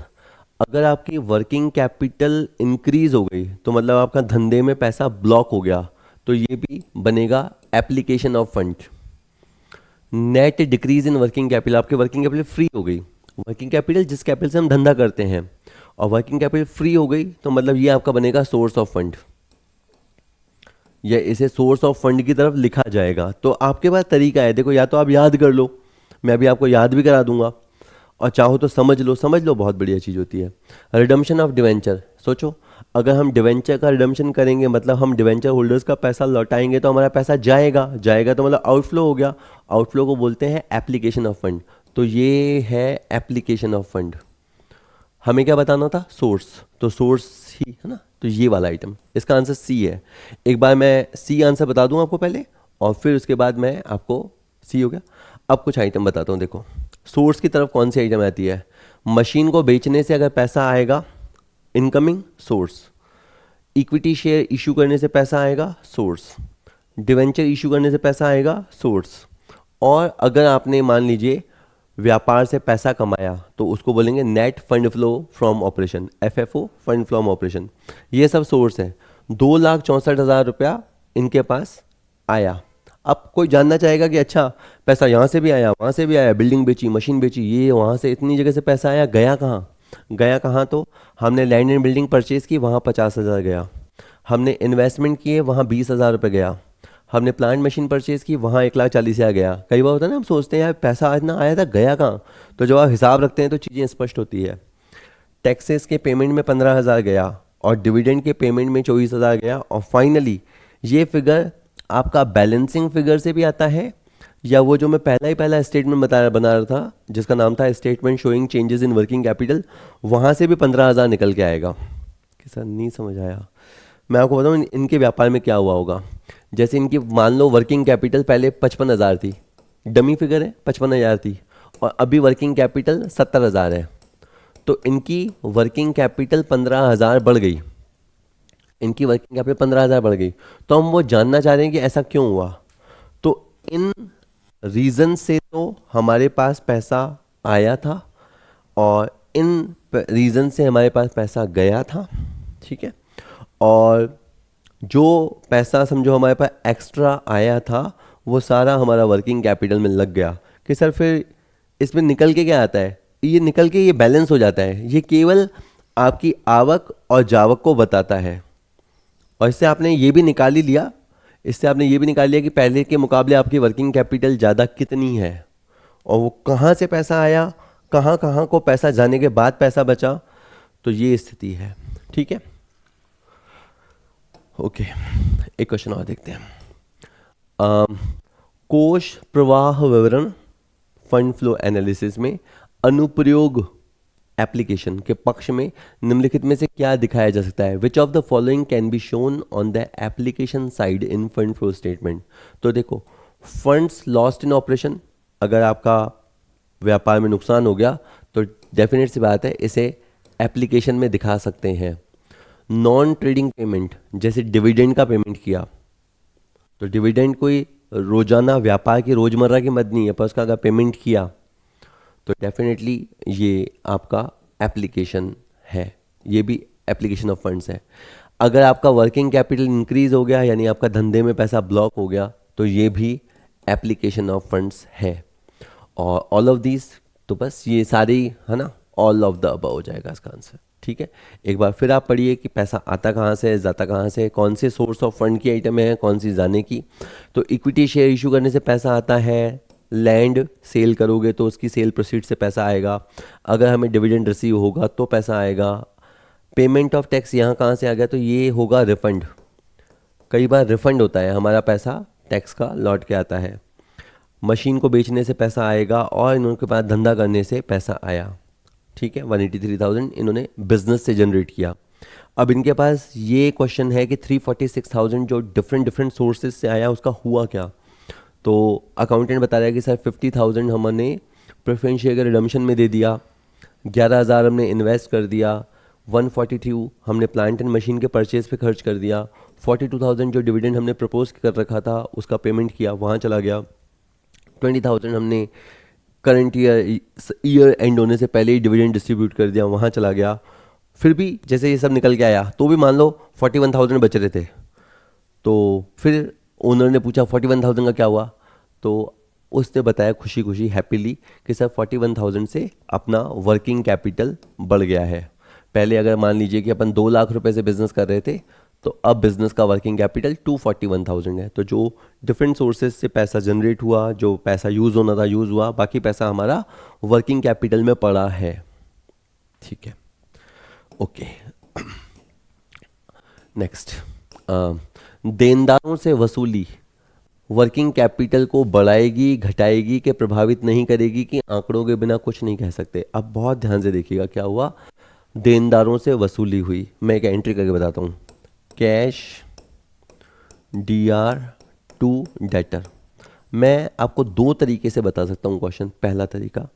अगर आपकी वर्किंग कैपिटल इंक्रीज हो गई तो मतलब आपका धंधे में पैसा ब्लॉक हो गया, तो ये भी बनेगा application of fund. Net decrease in working capital, आपकी वर्किंग कैपिटल फ्री हो गई, वर्किंग कैपिटल जिस कैपिटल से हम धंधा करते हैं, और वर्किंग कैपिटल फ्री हो गई, तो मतलब ये आपका बनेगा सोर्स ऑफ फंड, या इसे सोर्स ऑफ फंड की तरफ लिखा जाएगा। तो आपके पास तरीका है, देखो या तो आप याद कर लो, मैं अभी आपको याद भी करा दूंगा, और चाहो तो समझ लो, समझ लो बहुत बढ़िया चीज़ होती है। रिडम्पशन ऑफ डिवेंचर, सोचो अगर हम डिवेंचर का रिडम्पशन करेंगे, मतलब हम डिवेंचर होल्डर्स का पैसा लौटाएंगे, तो हमारा पैसा जाएगा, जाएगा तो मतलब आउटफ्लो हो गया, आउटफ्लो को बोलते हैं एप्लीकेशन ऑफ फंड। तो ये है एप्लीकेशन ऑफ फंड। हमें क्या बताना था? सोर्स, तो सोर्स ही है ना, तो ये वाला आइटम, इसका आंसर सी है। एक बार मैं सी आंसर बता दूं आपको पहले, और फिर उसके बाद मैं आपको, सी हो गया। अब कुछ आइटम बताता हूँ, देखो सोर्स की तरफ कौन सी आइटम आती है। मशीन को बेचने से अगर पैसा आएगा, incoming source. Equity share issue करने से पैसा आएगा, सोर्स। डिवेंचर इशू करने से पैसा आएगा, सोर्स। और अगर आपने मान लीजिए व्यापार से पैसा कमाया, तो उसको बोलेंगे net fund flow from operation, FFO, fund from operation. ये सब सोर्स है। 2,64,000 रुपया इनके पास आया। अब कोई जानना चाहेगा कि अच्छा पैसा यहाँ से भी आया, वहाँ से भी आया, बिल्डिंग बेची, मशीन बेची, ये वहाँ से इतनी जगह से पैसा आया, गया कहाँ? गया कहाँ? तो हमने लैंड एंड बिल्डिंग परचेज की, वहाँ 50,000 गया। हमने इन्वेस्टमेंट किए, वहाँ 20,000 रुपये गया। हमने प्लांट मशीन परचेज की, वहाँ 1,40,000 गया। कई बार होता है ना, हम सोचते हैं यार पैसा इतना आया था, गया कहाँ? तो जब आप हिसाब रखते हैं तो चीज़ें स्पष्ट होती है। टैक्सेस के पेमेंट में 15,000 गया, और डिविडेंड के पेमेंट में 24,000 गया, और फाइनली ये फिगर आपका बैलेंसिंग फिगर से भी आता है, या वो जो मैं पहला स्टेटमेंट बना रहा था, जिसका नाम था statement showing changes in working capital, वहाँ से भी 15,000 निकल के आएगा। कि सर नहीं समझ आया। मैं आपको बताऊँ इनके व्यापार में क्या हुआ होगा। जैसे इनकी मान लो वर्किंग कैपिटल पहले 55,000 थी, डमी फिगर है, 55,000 थी, और अभी वर्किंग कैपिटल 70,000 है, तो इनकी वर्किंग कैपिटल 15,000 बढ़ गई। इनकी वर्किंग कैपिटल 15,000 बढ़ गई, तो हम वो जानना चाह रहे हैं कि ऐसा क्यों हुआ। तो इन रीज़न से तो हमारे पास पैसा आया था, और इन रीज़न से हमारे पास पैसा गया था, ठीक है। और जो पैसा समझो हमारे पास एक्स्ट्रा आया था, वो सारा हमारा वर्किंग कैपिटल में लग गया। कि सर फिर इसमें निकल के क्या आता है? ये निकल के ये बैलेंस हो जाता है। ये केवल आपकी आवक और जावक को बताता है, और इससे आपने ये भी निकाल ही लिया, इससे आपने ये भी निकाल लिया कि पहले के मुकाबले आपकी वर्किंग कैपिटल ज़्यादा कितनी है, और वो कहाँ से पैसा आया, कहाँ कहाँ को पैसा जाने के बाद पैसा बचा। तो ये स्थिति है, ठीक है। ओके, एक क्वेश्चन और देखते हैं। कोष प्रवाह विवरण फंड फ्लो एनालिसिस में अनुप्रयोग एप्लीकेशन के पक्ष में निम्नलिखित में से क्या दिखाया जा सकता है? Which of the following can be shown on the application side in fund flow statement. तो देखो, फंड्स लॉस्ट इन ऑपरेशन, अगर आपका व्यापार में नुकसान हो गया तो डेफिनेट सी बात है इसे एप्लीकेशन में दिखा सकते हैं। नॉन ट्रेडिंग पेमेंट, जैसे डिविडेंड का पेमेंट किया, तो डिविडेंड कोई रोजाना व्यापार की रोजमर्रा की मद नहीं है, पर उसका अगर पेमेंट किया तो डेफिनेटली ये आपका एप्लीकेशन है, ये भी एप्लीकेशन ऑफ फंड्स है। अगर आपका वर्किंग कैपिटल इंक्रीज हो गया, यानी आपका धंधे में पैसा ब्लॉक हो गया, तो ये भी एप्लीकेशन ऑफ फंड्स है। और ऑल ऑफ दिस, तो बस ये सारी है ना, ऑल ऑफ द अबव हो जाएगा इसका आंसर, ठीक है। एक बार फिर आप पढ़िए कि पैसा आता कहाँ से, जाता कहाँ से, कौन से सोर्स ऑफ फंड की आइटम है, कौन सी जाने की। तो इक्विटी शेयर इशू करने से पैसा आता है, लैंड सेल करोगे तो उसकी सेल प्रोसीड से पैसा आएगा, अगर हमें डिविडेंड रिसीव होगा तो पैसा आएगा। पेमेंट ऑफ टैक्स यहाँ कहाँ से आ गया, तो ये होगा रिफंड। कई बार रिफंड होता है, हमारा पैसा टैक्स का लौट के आता है। मशीन को बेचने से पैसा आएगा, और इनके पास धंधा करने से पैसा आया, ठीक है। 183,000 इन्होंने बिजनेस से जनरेट किया। अब इनके पास ये क्वेश्चन है कि 346,000 जो डिफरेंट सोर्सेज से आया, उसका हुआ क्या। तो अकाउंटेंट बता रहा है कि सर 50,000 हमने प्रेफरेंस शेयर के रिडम्पशन में दे दिया, 11,000 हमने इन्वेस्ट कर दिया, 142 हमने प्लांट एंड मशीन के परचेज पे खर्च कर दिया, 42,000 जो डिविडेंड हमने प्रपोज कर रखा था उसका पेमेंट किया, वहाँ चला गया, 20,000 हमने करंट ईयर एंड होने से पहले ही डिविडेंड डिस्ट्रीब्यूट कर दिया, वहाँ चला गया। फिर भी जैसे ये सब निकल के आया तो भी मान लो 41,000 बच रहे थे, तो फिर ओनर ने पूछा 41,000 का क्या हुआ, तो उसने बताया खुशी खुशी हैप्पीली कि सर 41,000 से अपना वर्किंग कैपिटल बढ़ गया है। पहले अगर मान लीजिए कि अपन 2 लाख रुपए से बिजनेस कर रहे थे, तो अब बिजनेस का वर्किंग कैपिटल 241,000 है। तो जो डिफरेंट सोर्सेज से पैसा जनरेट हुआ, जो पैसा यूज़ होना था यूज़ हुआ, बाकी पैसा हमारा वर्किंग कैपिटल में पड़ा है। ठीक है, ओके। नेक्स्ट, देनदारों से वसूली वर्किंग कैपिटल को बढ़ाएगी, घटाएगी कि प्रभावित नहीं करेगी, कि आंकड़ों के बिना कुछ नहीं कह सकते। अब बहुत ध्यान से देखिएगा क्या हुआ, देनदारों से वसूली हुई। मैं एक एंट्री करके बताता हूँ, कैश DR टू डेटर। मैं आपको 2 तरीके से बता सकता हूँ क्वेश्चन। पहला तरीका,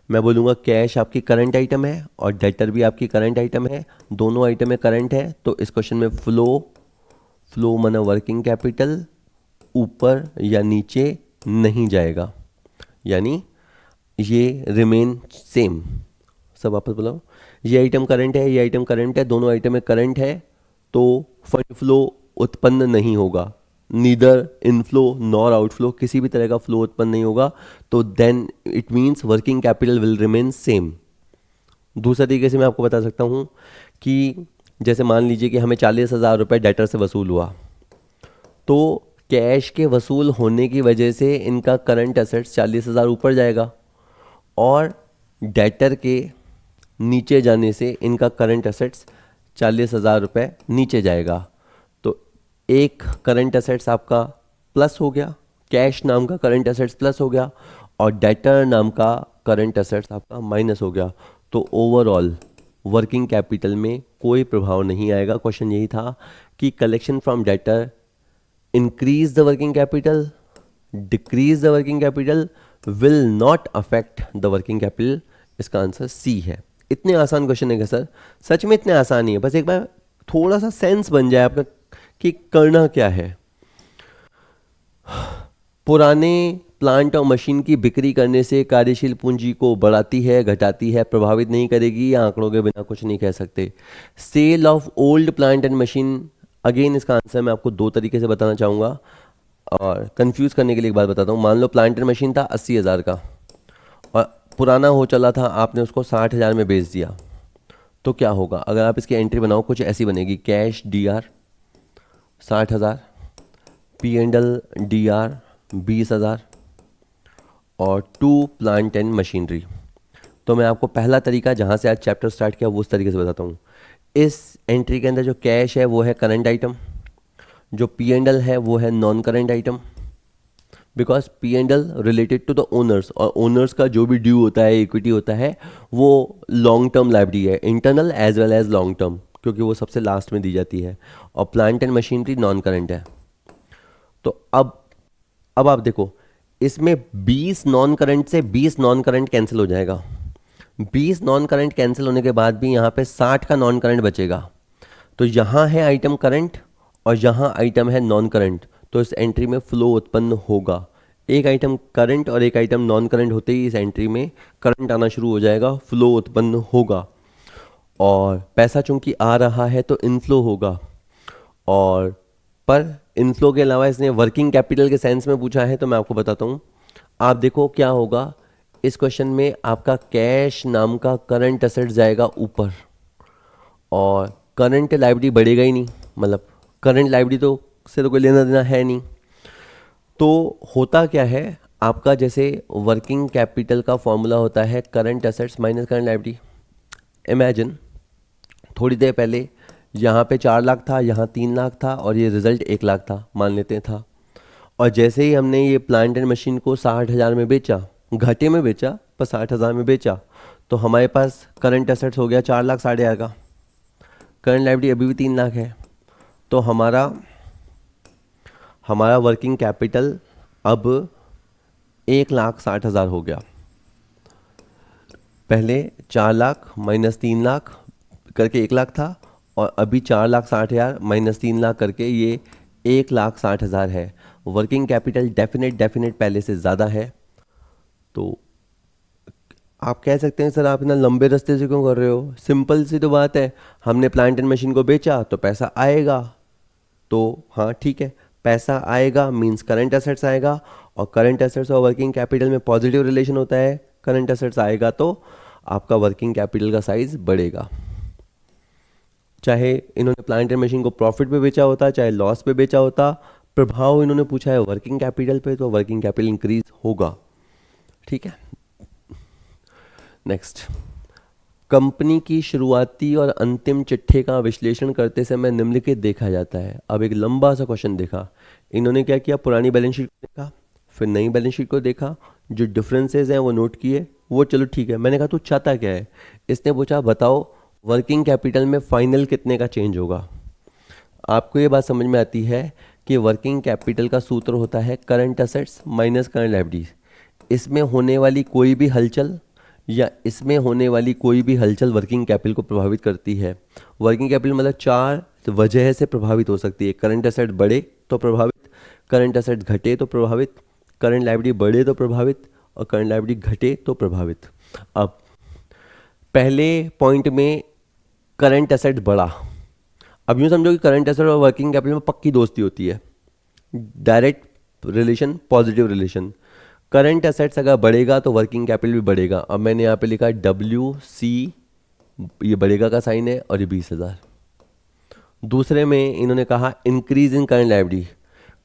मैं बोलूँगा कैश आपकी करंट आइटम है और डेटर भी आपकी करंट आइटम है, दोनों आइटम में करंट है, तो इस क्वेश्चन में फ्लो माना वर्किंग कैपिटल ऊपर या नीचे नहीं जाएगा, यानी ये रिमेन सेम। सब वापस बोलो, ये आइटम करंट है, ये आइटम करंट है, दोनों आइटम में करंट है, तो फंड फ्लो उत्पन्न नहीं होगा, नीदर इनफ्लो नॉर आउटफ्लो, किसी भी तरह का फ्लो उत्पन्न नहीं होगा, तो then it means working capital will remain same. दूसरा तरीके से मैं आपको बता सकता हूँ कि जैसे मान लीजिए कि हमें 40,000 रुपये डेटर से वसूल हुआ, तो कैश के वसूल होने की वजह से इनका करंट एसेट्स 40,000 ऊपर जाएगा, और डेटर के नीचे जाने से इनका करंट एसेट्स 40,000 रुपये नीचे जाएगा। तो एक करंट एसेट्स आपका प्लस हो गया, कैश नाम का करंट एसेट्स प्लस हो गया, और डेटर नाम का करंट एसेट्स आपका माइनस हो गया। तो ओवरऑल वर्किंग कैपिटल में कोई प्रभाव नहीं आएगा। क्वेश्चन यही था कि collection from debtor increase the working capital, decrease the working capital, will not affect the working capital. इसका आंसर सी है। इतने आसान क्वेश्चन है क्या सर? सच में इतने आसान ही है, बस एक बार थोड़ा सा सेंस बन जाए आपका कि करना क्या है। पुराने प्लांट और मशीन की बिक्री करने से कार्यशील पूंजी को बढ़ाती है, घटाती है, प्रभावित नहीं करेगी, या आंकड़ों के बिना कुछ नहीं कह सकते। Sale of old plant and machine, again इसका आंसर मैं आपको 2 तरीके से बताना चाहूँगा, और कंफ्यूज करने के लिए एक बात बताता हूँ। मान लो प्लांट एंड मशीन था 80,000 का और पुराना हो चला था, आपने उसको 60,000 में बेच दिया, तो क्या होगा? अगर आप इसकी एंट्री बनाओ कुछ ऐसी बनेगी, कैश DR 60,000, P&L DR 20,000 और 2 प्लांट एंड मशीनरी। तो मैं आपको पहला तरीका जहाँ से आज चैप्टर स्टार्ट किया वो उस तरीके से बताता हूँ। इस एंट्री के अंदर जो कैश है वो है करंट आइटम, जो P&L है वो है non current item, because P&L related to the owners, और ओनर्स का जो भी ड्यू होता है, इक्विटी होता है, वो लॉन्ग टर्म लाइबिलिटी है, internal as well as long term, क्योंकि वो सबसे लास्ट में दी जाती है, और plant and machinery non current है। तो अब आप देखो, इसमें 20 नॉन करंट से 20 नॉन करंट कैंसिल हो जाएगा। 20 नॉन करंट कैंसिल होने के बाद भी यहाँ पे 60 का नॉन करंट बचेगा। तो यहाँ है आइटम करंट और यहाँ आइटम है नॉन करंट, तो इस एंट्री में फ्लो उत्पन्न होगा। एक आइटम करंट और एक आइटम नॉन करंट होते ही इस एंट्री में करंट आना शुरू हो जाएगा, फ्लो उत्पन्न होगा, और पैसा चूंकि आ रहा है तो इनफ्लो होगा। और पर इनफ्लो के अलावा इसने वर्किंग कैपिटल के सेंस में पूछा है, तो मैं आपको बताता हूँ। आप देखो क्या होगा इस क्वेश्चन में, आपका कैश नाम का करंट एसेट जाएगा ऊपर, और करंट लायबिलिटी बढ़ेगा ही नहीं, मतलब करंट लायबिलिटी तो से तो कोई लेना देना है नहीं। तो होता क्या है आपका, जैसे वर्किंग कैपिटल का फॉर्मूला होता है current assets minus current liability. Imagine थोड़ी देर पहले यहाँ पे 4 लाख था, यहाँ 3 लाख था, और ये रिजल्ट 1 लाख था मान लेते था। और जैसे ही हमने ये प्लांट एंड मशीन को 60,000 में बेचा, घाटे में बेचा पर 60,000 में बेचा, तो हमारे पास करंट एसेट्स हो गया 4 लाख 60,000 का, करंट लायबिलिटी अभी भी 3 लाख है। तो हमारा वर्किंग कैपिटल अब 1,60,000 हो गया। पहले 4 लाख माइनस 3 लाख, करके 1 लाख था और अभी 4,60,000 माइनस 3 लाख करके ये 1,60,000 है। वर्किंग कैपिटल डेफिनेट पहले से ज़्यादा है। तो आप कह सकते हैं सर आप इतना लंबे रास्ते से क्यों कर रहे हो? सिंपल सी तो बात है, हमने प्लांट एंड मशीन को बेचा तो पैसा आएगा। तो हाँ ठीक है, पैसा आएगा मींस करंट एसेट्स आएगा, और करंट एसेट्स और वर्किंग कैपिटल में पॉजिटिव रिलेशन होता है। करंट एसेट्स आएगा तो आपका वर्किंग कैपिटल का साइज बढ़ेगा। चाहे इन्होंने प्लांट एंड मशीन को प्रॉफिट पे बेचा होता, चाहे लॉस पे बेचा होता, प्रभाव इन्होंने पूछा है वर्किंग कैपिटल पे, तो वर्किंग कैपिटल इंक्रीज होगा। ठीक है, नेक्स्ट, कंपनी की शुरुआती और अंतिम चिट्ठे का विश्लेषण करते समय निम्नलिखित देखा जाता है। अब एक लंबा सा क्वेश्चन देखा, इन्होंने क्या किया, पुरानी बैलेंस शीट को देखा, फिर नई बैलेंस शीट को देखा, जो डिफरेंसेस हैं वो नोट किए, वो चलो ठीक है। मैंने कहा तू चाहता क्या है? इसने पूछा बताओ वर्किंग कैपिटल में फाइनल कितने का चेंज होगा। आपको ये बात समझ में आती है कि वर्किंग कैपिटल का सूत्र होता है current assets minus current liabilities. इसमें होने वाली कोई भी हलचल या इसमें होने वाली कोई भी हलचल वर्किंग कैपिटल को प्रभावित करती है। वर्किंग कैपिटल मतलब 4 वजह से प्रभावित हो सकती है। करंट एसेट बढ़े तो प्रभावित, करंट एसेट घटे तो प्रभावित, करंट लायबिलिटी बढ़े तो प्रभावित, और करंट लायबिलिटी घटे तो प्रभावित। अब पहले पॉइंट में करंट एसेट बढ़ा, अब यूँ समझो कि करंट एसेट और वर्किंग कैपिटल में पक्की दोस्ती होती है, direct relation, positive relation. Current assets अगर बढ़ेगा तो वर्किंग कैपिटल भी बढ़ेगा। अब मैंने यहाँ पे लिखा WC, ये बढ़ेगा का साइन है, और ये 20,000। दूसरे में इन्होंने कहा increase in current liability.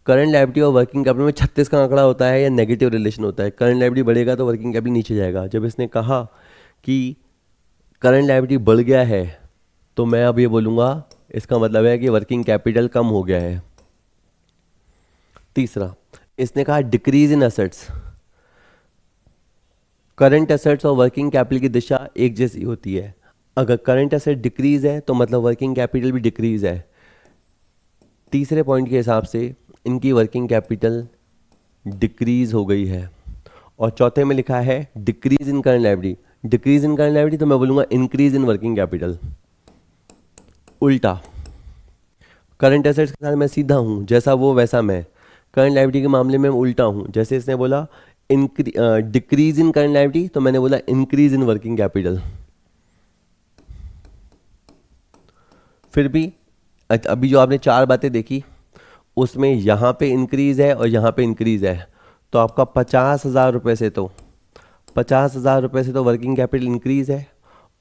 Current liability और वर्किंग कैपिटल में 36 का आंकड़ा होता है या नेगेटिव रिलेशन होता है। करंट लायबिलिटी बढ़ेगा तो वर्किंग कैपिटल नीचे जाएगा। जब इसने कहा कि करंट लायबिलिटी बढ़ गया है तो मैं अब ये बोलूँगा इसका मतलब है कि वर्किंग कैपिटल कम हो गया है। तीसरा, इसने कहा decrease in assets. Current assets और वर्किंग कैपिटल की दिशा एक जैसी होती है। अगर करंट एसेट डिक्रीज है तो मतलब वर्किंग कैपिटल भी डिक्रीज है। तीसरे पॉइंट के हिसाब से इनकी वर्किंग कैपिटल डिक्रीज हो गई है। और चौथे में लिखा है decrease in current liability. Decrease in current liability तो मैं बोलूँगा इंक्रीज इन वर्किंग कैपिटल। उल्टा, करंट एसेट्स के साथ मैं सीधा हूँ, जैसा वो वैसा मैं। करंट लायबिलिटी के मामले में उल्टा हूँ, जैसे इसने बोला डिक्रीज इन करंट लायबिलिटी तो मैंने बोला इंक्रीज इन वर्किंग कैपिटल। फिर भी अभी जो आपने 4 बातें देखी उसमें यहाँ पे इंक्रीज है और यहाँ पे इंक्रीज है, तो आपका 50,000 रुपये से तो 50,000 रुपये से तो वर्किंग कैपिटल इंक्रीज है,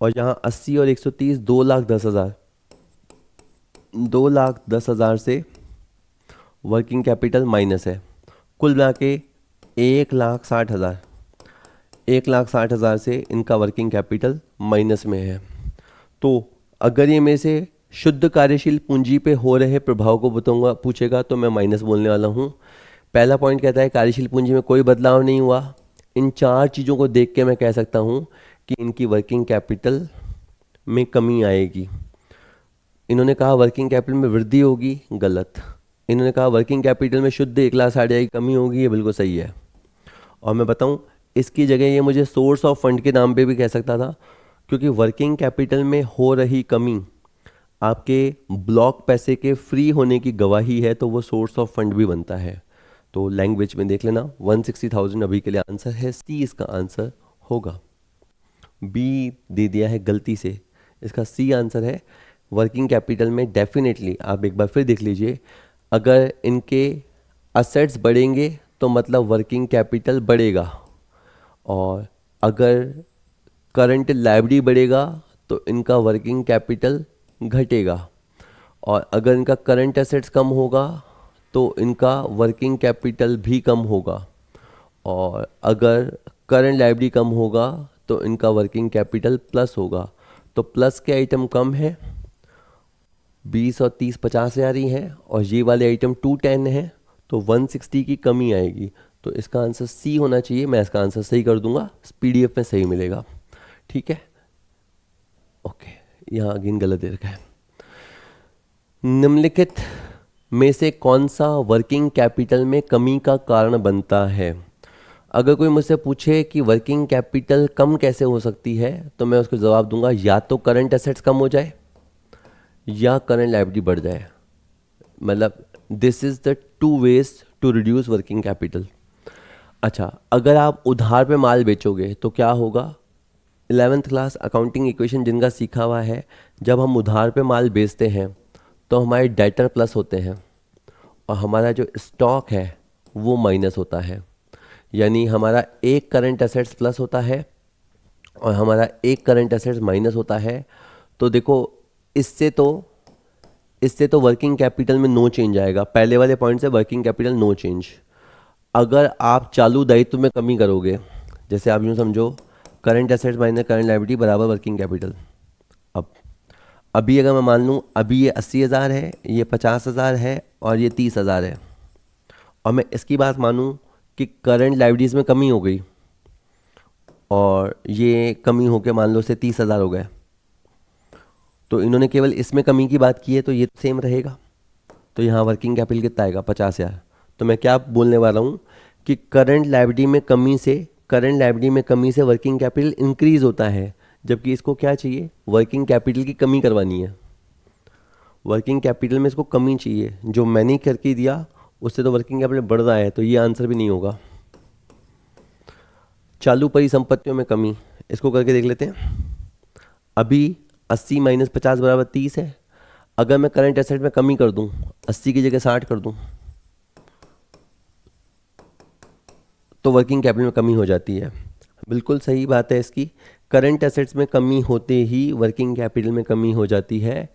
और यहाँ 80 और 130 2,10,000, 2,10,000 से वर्किंग कैपिटल माइनस है। कुल मिला के 1,60,000, 1,60,000 से इनका वर्किंग कैपिटल माइनस में है। तो अगर ये मेरे से शुद्ध कार्यशील पूंजी पे हो रहे प्रभाव को बताऊंगा, पूछेगा तो मैं माइनस बोलने वाला हूँ। पहला पॉइंट कहता है कार्यशील पूंजी में कोई बदलाव नहीं हुआ। इन 4 चीज़ों को देख के मैं कह सकता हूँ कि इनकी वर्किंग कैपिटल में कमी आएगी। इन्होंने कहा वर्किंग कैपिटल में वृद्धि होगी, गलत। इन्होंने कहा वर्किंग कैपिटल में शुद्ध 1,60,000 की कमी होगी, ये बिल्कुल सही है। और मैं बताऊँ इसकी जगह ये मुझे सोर्स ऑफ फंड के नाम पे भी कह सकता था, क्योंकि वर्किंग कैपिटल में हो रही कमी आपके ब्लॉक पैसे के फ्री होने की गवाही है, तो वो सोर्स ऑफ फंड भी बनता है। तो लैंग्वेज में देख लेना, 160,000 अभी के लिए आंसर है, सी इसका आंसर होगा। बी दे दिया है गलती से, इसका सी आंसर है। वर्किंग कैपिटल में डेफिनेटली आप एक बार फिर देख लीजिए, अगर इनके असेट्स बढ़ेंगे तो मतलब वर्किंग कैपिटल बढ़ेगा, और अगर करंट लायबिलिटी बढ़ेगा तो इनका वर्किंग कैपिटल घटेगा, और अगर इनका करंट एसेट्स कम होगा तो इनका वर्किंग कैपिटल भी कम होगा, और अगर करंट लायबिलिटी कम होगा तो इनका वर्किंग कैपिटल प्लस होगा। तो प्लस के आइटम कम है, 20 और 30 50,000 ही हैं, और ये वाले आइटम 210 है, तो 160 की कमी आएगी। तो इसका आंसर सी होना चाहिए। मैं इसका आंसर सही कर दूंगा, PDF में सही मिलेगा। ठीक है, ओके, यहाँ अगेन गलत दे रखा है। निम्नलिखित में से कौन सा वर्किंग कैपिटल में कमी का कारण बनता है? अगर कोई मुझसे पूछे कि वर्किंग कैपिटल कम कैसे हो सकती है, तो मैं उसको जवाब दूंगा या तो करंट एसेट्स कम हो जाए या करंट लायबिलिटी बढ़ जाए। मतलब this is the two ways to reduce working capital. अच्छा, अगर आप उधार पे माल बेचोगे तो क्या होगा? 11th क्लास अकाउंटिंग इक्वेशन जिनका सीखा हुआ है, जब हम उधार पे माल बेचते हैं तो हमारे डेटर प्लस होते हैं और हमारा जो स्टॉक है वो माइनस होता है। यानी हमारा एक करंट एसेट्स प्लस होता है और हमारा एक करंट एसेट्स माइनस होता है। तो देखो, इससे तो इससे तो वर्किंग कैपिटल में नो चेंज आएगा। पहले वाले पॉइंट से वर्किंग कैपिटल नो चेंज। अगर आप चालू दायित्व में कमी करोगे, जैसे आप यूँ समझो current assets minus current liability बराबर वर्किंग कैपिटल। अब अभी अगर मैं मान लूँ अभी ये 80,000 है, ये 50,000 है और ये 30,000 है, और मैं इसकी बात मानूँ कि करंट लायबिलिटीज़ में कमी हो गई और ये कमी होकर मान लो से 30,000 हो गए, तो इन्होंने केवल इसमें कमी की बात की है तो ये सेम रहेगा। तो यहाँ वर्किंग कैपिटल कितना आएगा? 50,000। तो मैं क्या बोलने वाला हूँ कि करंट लायबिलिटी में कमी से वर्किंग कैपिटल इंक्रीज होता है, जबकि इसको क्या चाहिए? वर्किंग कैपिटल की कमी करवानी है। वर्किंग कैपिटल में इसको कमी चाहिए, जो मैंने करके दिया उससे तो वर्किंग कैपिटल बढ़ रहा है, तो ये आंसर भी नहीं होगा। चालू परिसंपत्तियों में कमी, इसको करके देख लेते हैं। अभी 80 माइनस 50 बराबर 30 है। अगर मैं करंट एसेट में कमी कर दूं, 80 की जगह 60 कर दूं, तो वर्किंग कैपिटल में कमी हो जाती है। बिल्कुल सही बात है इसकी। करंट एसेट्स में कमी होते ही वर्किंग कैपिटल में कमी हो जाती है,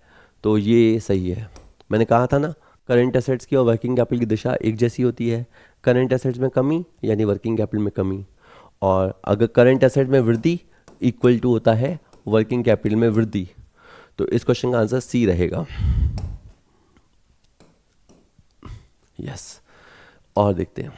तो ये सही है। मैंने कहा था ना, करंट एसेट्स की और वर्किंग कैपिटल की दिशा एक जैसी होती है। करंट एसेट्स में कमी यानी वर्किंग कैपिटल में कमी, और अगर करंट एसेट में वृद्धि इक्वल टू होता है वर्किंग कैपिटल में वृद्धि। तो इस क्वेश्चन का आंसर सी रहेगा। यस, और देखते हैं।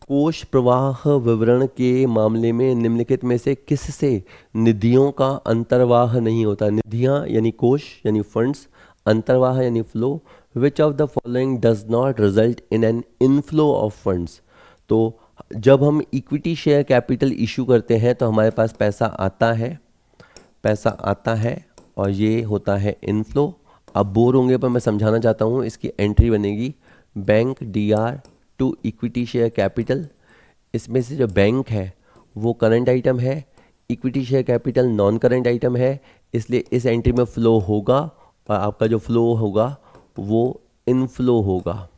कोष प्रवाह विवरण के मामले में निम्नलिखित में से किससे निधियों का अंतर्वाह नहीं होता? निधियां यानी कोष यानी फंड्स, अंतर्वाह यानी flow. Which of the following does not result in an inflow of funds? तो जब हम इक्विटी शेयर कैपिटल इशू करते हैं तो हमारे पास पैसा आता है और ये होता है इनफ्लो। अब बोर होंगे पर मैं समझाना चाहता हूँ। इसकी एंट्री बनेगी bank DR to equity share capital. इसमें से जो बैंक है वो करंट आइटम है, equity share capital non current item है, इसलिए इस एंट्री में फ्लो होगा और आपका जो फ्लो होगा वो इनफ्लो होगा।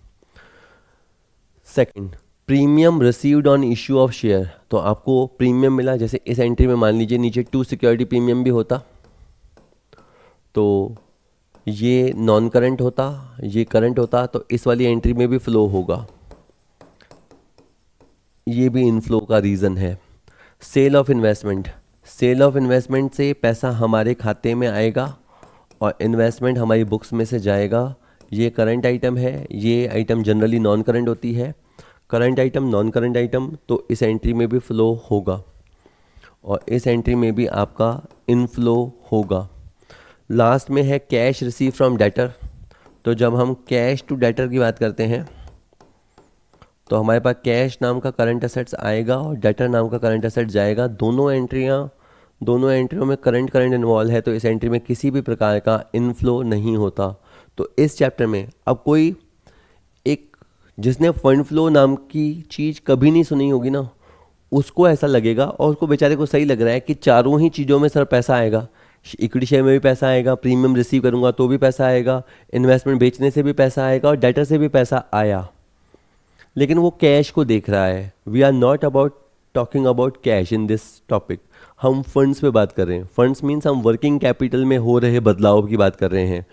Second, premium received on issue of share. तो आपको प्रीमियम मिला, जैसे इस एंट्री में मान लीजिए नीचे टू सिक्योरिटी प्रीमियम भी होता तो ये नॉन करंट होता, ये करंट होता, तो इस वाली एंट्री में भी फ्लो होगा। ये भी इनफ्लो का रीज़न है। सेल ऑफ इन्वेस्टमेंट से पैसा हमारे खाते में आएगा और इन्वेस्टमेंट हमारी बुक्स में से जाएगा। ये करंट आइटम है, ये आइटम जनरली नॉन करंट होती है। Current item non current item, तो इस एंट्री में भी फ्लो होगा और इस एंट्री में भी आपका इनफ्लो होगा। लास्ट में है कैश रिसीव फ्रॉम डेटर। तो जब हम कैश टू डेटर की बात करते हैं तो हमारे पास कैश नाम का करंट एसेट्स आएगा और डेटर नाम का करंट एसेट जाएगा। दोनों एंट्रियों में करंट इन्वॉल्व है, तो इस एंट्री में किसी भी प्रकार का इनफ्लो नहीं होता। तो इस चैप्टर में अब कोई एक जिसने फंड फ्लो नाम की चीज़ कभी नहीं सुनी होगी ना, उसको ऐसा लगेगा और उसको बेचारे को सही लग रहा है कि चारों ही चीज़ों में सर पैसा आएगा। इक्विटी शेयर में भी पैसा आएगा, प्रीमियम रिसीव करूंगा तो भी पैसा आएगा, इन्वेस्टमेंट बेचने से भी पैसा आएगा और डेटर से भी पैसा आया। लेकिन वो कैश को देख रहा है। We are not talking about cash in this topic. हम फंड्स पे बात कर रहे हैं। फंड्स मीन्स हम वर्किंग कैपिटल में हो रहे बदलाव की बात कर रहे हैं।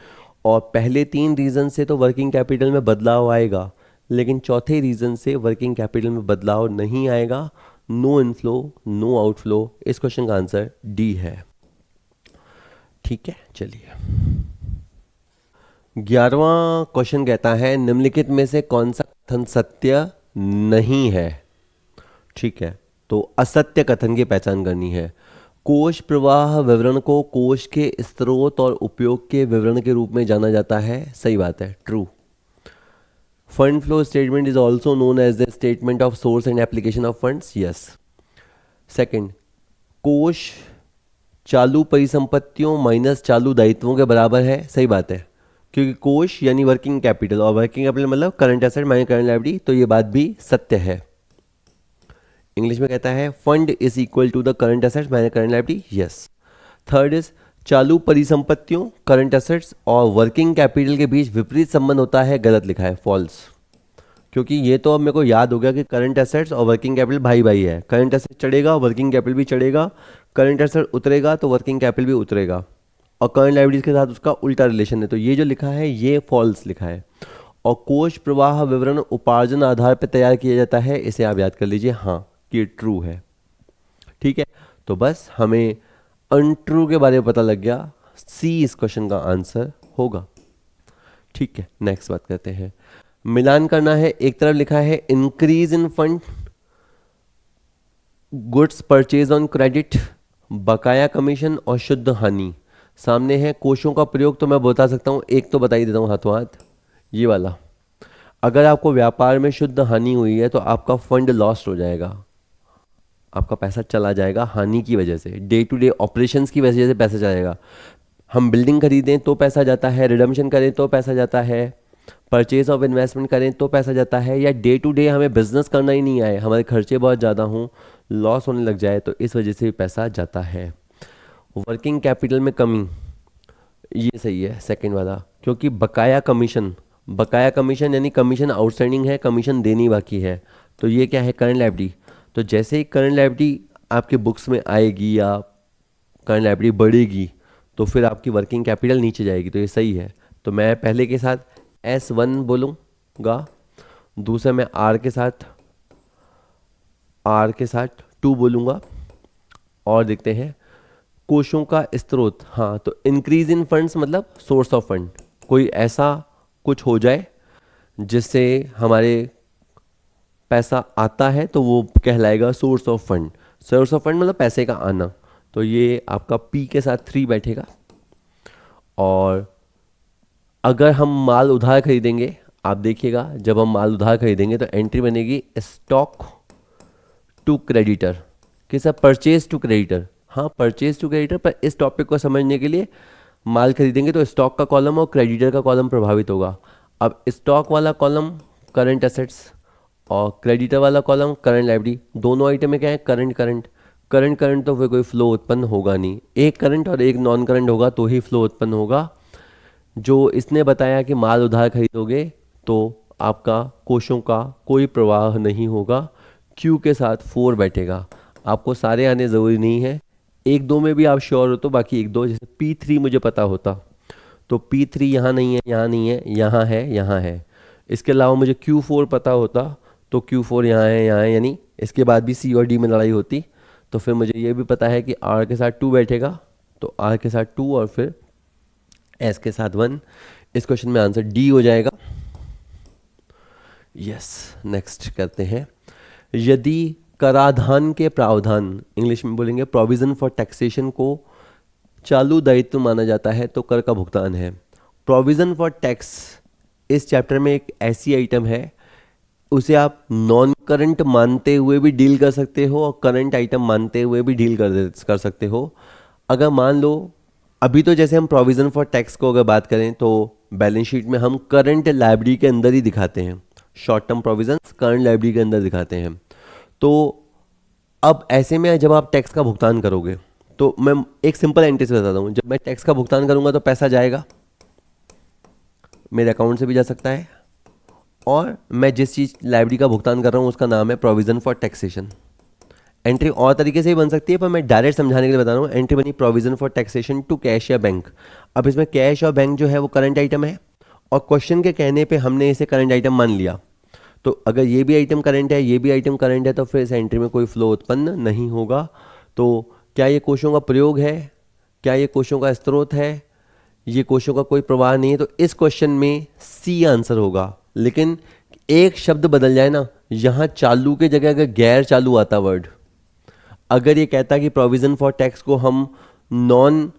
और पहले 3 रीज़न से तो वर्किंग कैपिटल में बदलाव आएगा, लेकिन चौथे रीज़न से वर्किंग कैपिटल में बदलाव नहीं आएगा। No inflow no outflow. इस क्वेश्चन का आंसर डी है। ठीक है, चलिए 11वां क्वेश्चन कहता है निम्नलिखित में से कौन सा कथन सत्य नहीं है? ठीक है, तो असत्य कथन की पहचान करनी है। कोष प्रवाह विवरण को कोष के स्रोत और उपयोग के विवरण के रूप में जाना जाता है। सही बात है, true. Fund flow statement is also known as the statement of source and application of funds, yes. Second, कोष चालू परिसंपत्तियों माइनस चालू दायित्वों के बराबर है, सही बात है, क्योंकि कोष यानी वर्किंग कैपिटल और वर्किंग कैपिटल मतलब current asset minus current liability, तो ये बात भी सत्य है। इंग्लिश में कहता है fund is equal to the current assets minus current liability, yes. Third is चालू परिसंपत्तियों करंट एसेट्स और वर्किंग कैपिटल के बीच विपरीत संबंध होता है, गलत लिखा है, फॉल्स। क्योंकि ये तो अब मेरे को याद हो गया कि करंट एसेट्स और वर्किंग कैपिटल भाई भाई है, करंट एसेट चढ़ेगा वर्किंग कैपिटल भी चढ़ेगा, करंट एसेट उतरेगा तो वर्किंग कैपिटल भी उतरेगा, और करंट लायबिलिटीज के साथ उसका उल्टा रिलेशन है, तो ये जो लिखा है ये फॉल्स लिखा है। और कोष प्रवाह विवरण उपार्जन आधार पर तैयार किया जाता है, इसे आप याद कर लीजिए, हाँ कि ट्रू है, ठीक है। तो बस हमें अनट्रू के बारे में पता लग गया, सी इस क्वेश्चन का आंसर होगा, ठीक है। नेक्स्ट बात करते हैं, मिलान करना है। एक तरफ लिखा है increase in fund, goods purchase on credit, बकाया कमीशन और शुद्ध हानि। सामने है कोषों का प्रयोग, तो मैं बता सकता हूँ, एक तो बता ही देता हूँ हाथों हाथ, ये वाला। अगर आपको व्यापार में शुद्ध हानि हुई है तो आपका फंड लॉस्ट हो जाएगा, आपका पैसा चला जाएगा हानि की वजह से, डे टू डे ऑपरेशंस की वजह से पैसा जाएगा। हम बिल्डिंग खरीदें तो पैसा जाता है, रिडम्पशन करें तो पैसा जाता है, परचेज ऑफ इन्वेस्टमेंट करें तो पैसा जाता है, या डे टू डे हमें बिजनेस करना ही नहीं आए, हमारे खर्चे बहुत ज़्यादा हों, लॉस होने लग जाए, तो इस वजह से भी पैसा जाता है। वर्किंग कैपिटल में कमी, ये सही है सेकंड वाला, क्योंकि बकाया कमीशन, बकाया कमीशन यानी कमीशन आउटस्टैंडिंग है, कमीशन देनी बाकी है, तो ये क्या है, करंट लायबिलिटी। तो जैसे ही करंट लायबिलिटी आपके बुक्स में आएगी या करंट लायबिलिटी बढ़ेगी तो फिर आपकी वर्किंग कैपिटल नीचे जाएगी, तो ये सही है। तो मैं पहले के साथ S1 बोलूँगा, दूसरे में R के साथ 2 बोलूँगा, और देखते हैं कोषों का स्रोत। हाँ, तो इंक्रीज इन फंड्स मतलब सोर्स ऑफ फंड, कोई ऐसा कुछ हो जाए जिससे हमारे पैसा आता है तो वो कहलाएगा source of fund. Source of fund मतलब पैसे का आना, तो ये आपका P के साथ 3 बैठेगा। और अगर हम माल उधार खरीदेंगे, आप देखिएगा जब हम माल उधार खरीदेंगे तो एंट्री बनेगी स्टॉक टू क्रेडिटर, किसा, परचेज टू क्रेडिटर। हाँ, परचेज टू क्रेडिटर, पर इस टॉपिक को समझने के लिए माल खरीदेंगे तो स्टॉक का कॉलम और क्रेडिटर का कॉलम प्रभावित होगा। अब स्टॉक वाला कॉलम करंट एसेट्स और क्रेडिटर वाला कॉलम करंट लायबिलिटी, दोनों आइटम में क्या है, करंट करंट करंट करंट, तो फिर कोई फ्लो उत्पन्न होगा नहीं, एक करंट और एक नॉन करंट होगा तो ही फ्लो उत्पन्न होगा। जो इसने बताया कि माल उधार खरीदोगे तो आपका कोषों का कोई प्रवाह नहीं होगा, क्यू के साथ 4 बैठेगा। आपको सारे आने ज़रूरी नहीं है, एक दो में भी आप श्योर हो तो बाकी एक दो, जैसे P3 मुझे पता होता तो P3 यहाँ नहीं है, यहाँ नहीं है, यहाँ है, यहाँ है। इसके अलावा मुझे Q4 पता होता तो Q4 यहाँ है, यहाँ है, यानी इसके बाद भी C और D में लड़ाई होती। तो फिर मुझे ये भी पता है कि R के साथ 2 बैठेगा, तो R के साथ 2 और फिर S के साथ 1। इस क्वेश्चन में आंसर D हो जाएगा। यस, नेक्स्ट करते हैं। यदि कराधान के प्रावधान, इंग्लिश में बोलेंगे प्रोविजन फॉर टैक्सेशन, को चालू दायित्व माना जाता है तो कर का भुगतान है। प्रोविजन फॉर टैक्स इस चैप्टर में एक ऐसी आइटम है, उसे आप नॉन करंट मानते हुए भी डील कर सकते हो और करंट आइटम मानते हुए भी डील कर सकते हो। अगर मान लो अभी तो जैसे हम प्रोविजन फॉर टैक्स को अगर बात करें तो बैलेंस शीट में हम करंट लायबिलिटी के अंदर ही दिखाते हैं, short term provisions current liability के अंदर दिखाते हैं। तो अब ऐसे में जब आप टैक्स का भुगतान करोगे तो मैं एक सिंपल एंट्री से बताता हूँ, जब मैं टैक्स का भुगतान करूँगा तो पैसा जाएगा, मेरे अकाउंट से भी जा सकता है, और मैं जिस चीज़ लायबिलिटी का भुगतान कर रहा हूँ उसका नाम है प्रोविजन फॉर टैक्सेशन। एंट्री और तरीके से ही बन सकती है, पर मैं डायरेक्ट समझाने के लिए बता रहा हूँ। एंट्री बनी provision for taxation to cash या बैंक। अब इसमें कैश और बैंक जो है वो करंट आइटम है, और क्वेश्चन के कहने पे हमने इसे करंट आइटम मान लिया। तो अगर ये भी आइटम करंट है, ये भी आइटम करंट है, तो फिर इस एंट्री में कोई फ्लो उत्पन्न नहीं होगा। तो क्या ये कोषों का प्रयोग है, क्या ये कोषों का स्रोत है, ये कोषों का कोई प्रवाह नहीं है, तो इस क्वेश्चन में सी आंसर होगा। लेकिन एक शब्द बदल जाए ना, यहाँ चालू के जगह अगर गैर चालू आता वर्ड, अगर ये कहता कि प्रोविजन फॉर टैक्स को हम नॉन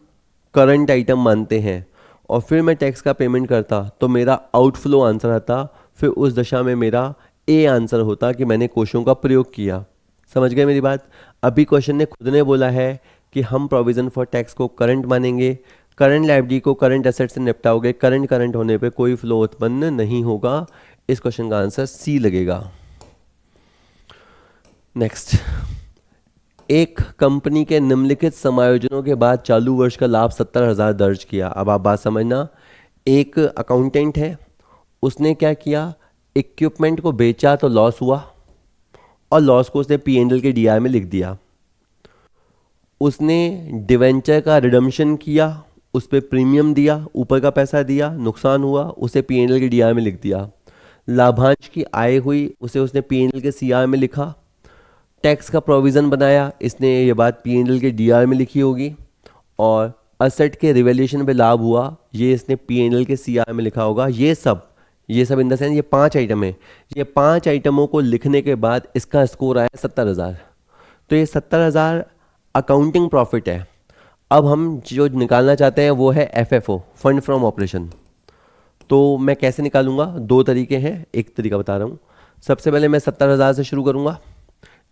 करंट आइटम मानते हैं और फिर मैं टैक्स का पेमेंट करता, तो मेरा आउटफ्लो आंसर आता फिर उस दशा में मेरा ए आंसर होता कि मैंने कोशों का प्रयोग किया। समझ गए मेरी बात? अभी क्वेश्चन ने खुद ने बोला है कि हम प्रोविजन फॉर टैक्स को करंट मानेंगे, करंट लायबिलिटी को करंट एसेट से निपटाओगे, करंट करंट होने पे कोई फ्लो उत्पन्न नहीं होगा। इस क्वेश्चन का आंसर सी लगेगा। नेक्स्ट, एक कंपनी के निम्नलिखित समायोजनों के बाद चालू वर्ष का लाभ 70,000 दर्ज किया। अब आप बात समझना, एक अकाउंटेंट है, उसने क्या किया, इक्विपमेंट को बेचा तो लॉस हुआ और लॉस को उसने पी&एल के डीआर में लिख दिया। उसने डिवेंचर का रिडम्पशन किया, उस पर प्रीमियम दिया, ऊपर का पैसा दिया, नुकसान हुआ, उसे पी&एल के डीआर में लिख दिया। लाभांश की आय हुई, उसे उसने पी&एल के सीआर में लिखा। टैक्स का प्रोविज़न बनाया, इसने ये बात पी&एल के डीआर में लिखी होगी। और असेट के रिवैल्यूएशन पे लाभ हुआ, ये इसने पी&एल के सीआर में लिखा होगा। ये सब इन द सेंस ये 5 आइटम है। ये 5 आइटमों को लिखने के बाद इसका स्कोर आया 70,000। तो ये 70,000 अकाउंटिंग प्रॉफिट है। अब हम जो निकालना चाहते हैं वो है एफएफओ, फंड फ्रॉम ऑपरेशन। तो मैं कैसे निकालूंगा? 2 तरीके हैं, एक तरीका बता रहा हूँ। सबसे पहले मैं 70,000 से शुरू करूँगा।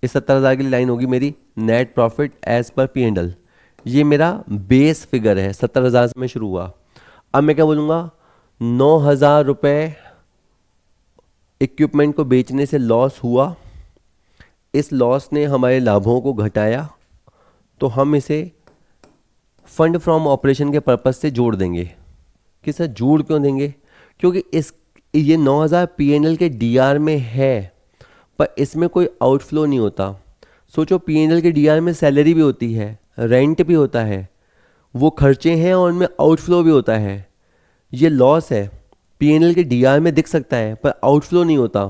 इस 70,000 की लाइन होगी मेरी net profit as per P&L. ये मेरा बेस फिगर है, 70,000 से मैं शुरू हुआ। अब मैं क्या बोलूँगा, 9,000 रुपये इक्विपमेंट को बेचने से लॉस हुआ, इस लॉस ने हमारे लाभों को घटाया, तो हम इसे फंड फ्रॉम ऑपरेशन के पर्पस से जोड़ देंगे। कि सर जोड़ क्यों देंगे? क्योंकि ये 9,000 पी&एल के डीआर में है, पर इसमें कोई आउटफ्लो नहीं होता। सोचो, पी&एल के डीआर में सैलरी भी होती है, रेंट भी होता है, वो खर्चे हैं और उनमें आउटफ्लो भी होता है। ये लॉस है, पी&एल के डीआर में दिख सकता है पर आउटफ्लो नहीं होता।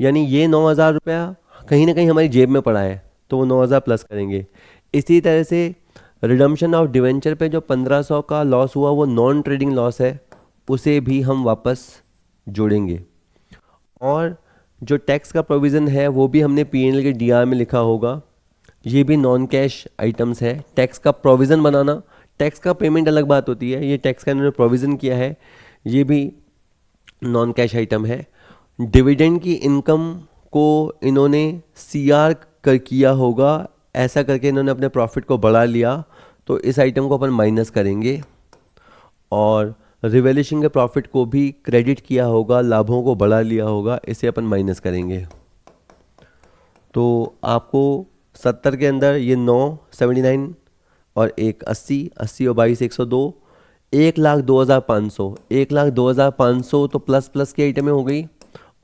यानी ये 9,000 रुपया कहीं ना कहीं हमारी जेब में पड़ा है, तो वो 9,000 प्लस करेंगे। इसी तरह से रिडम्पशन ऑफ डिवेंचर पे जो 1,500 का लॉस हुआ, वो नॉन ट्रेडिंग लॉस है, उसे भी हम वापस जोड़ेंगे। और जो टैक्स का प्रोविज़न है वो भी हमने पी&एल के डीआर में लिखा होगा। ये भी नॉन कैश आइटम्स है। टैक्स का प्रोविज़न बनाना, टैक्स का पेमेंट अलग बात होती है, ये टैक्स का इन्होंने प्रोविज़न किया है, ये भी नॉन कैश आइटम है। डिविडेंड की इनकम को इन्होंने सीआर कर किया होगा, ऐसा करके इन्होंने अपने प्रॉफिट को बढ़ा लिया, तो इस आइटम को अपन माइनस करेंगे। और रिवैल्यूएशन के प्रॉफिट को भी क्रेडिट किया होगा, लाभों को बढ़ा लिया होगा, इसे अपन माइनस करेंगे। तो आपको 70 के अंदर ये 9 79 और एक 80 80 और 22 102, 1,02,500 1,02,500 तो प्लस प्लस की आइटमें हो गई,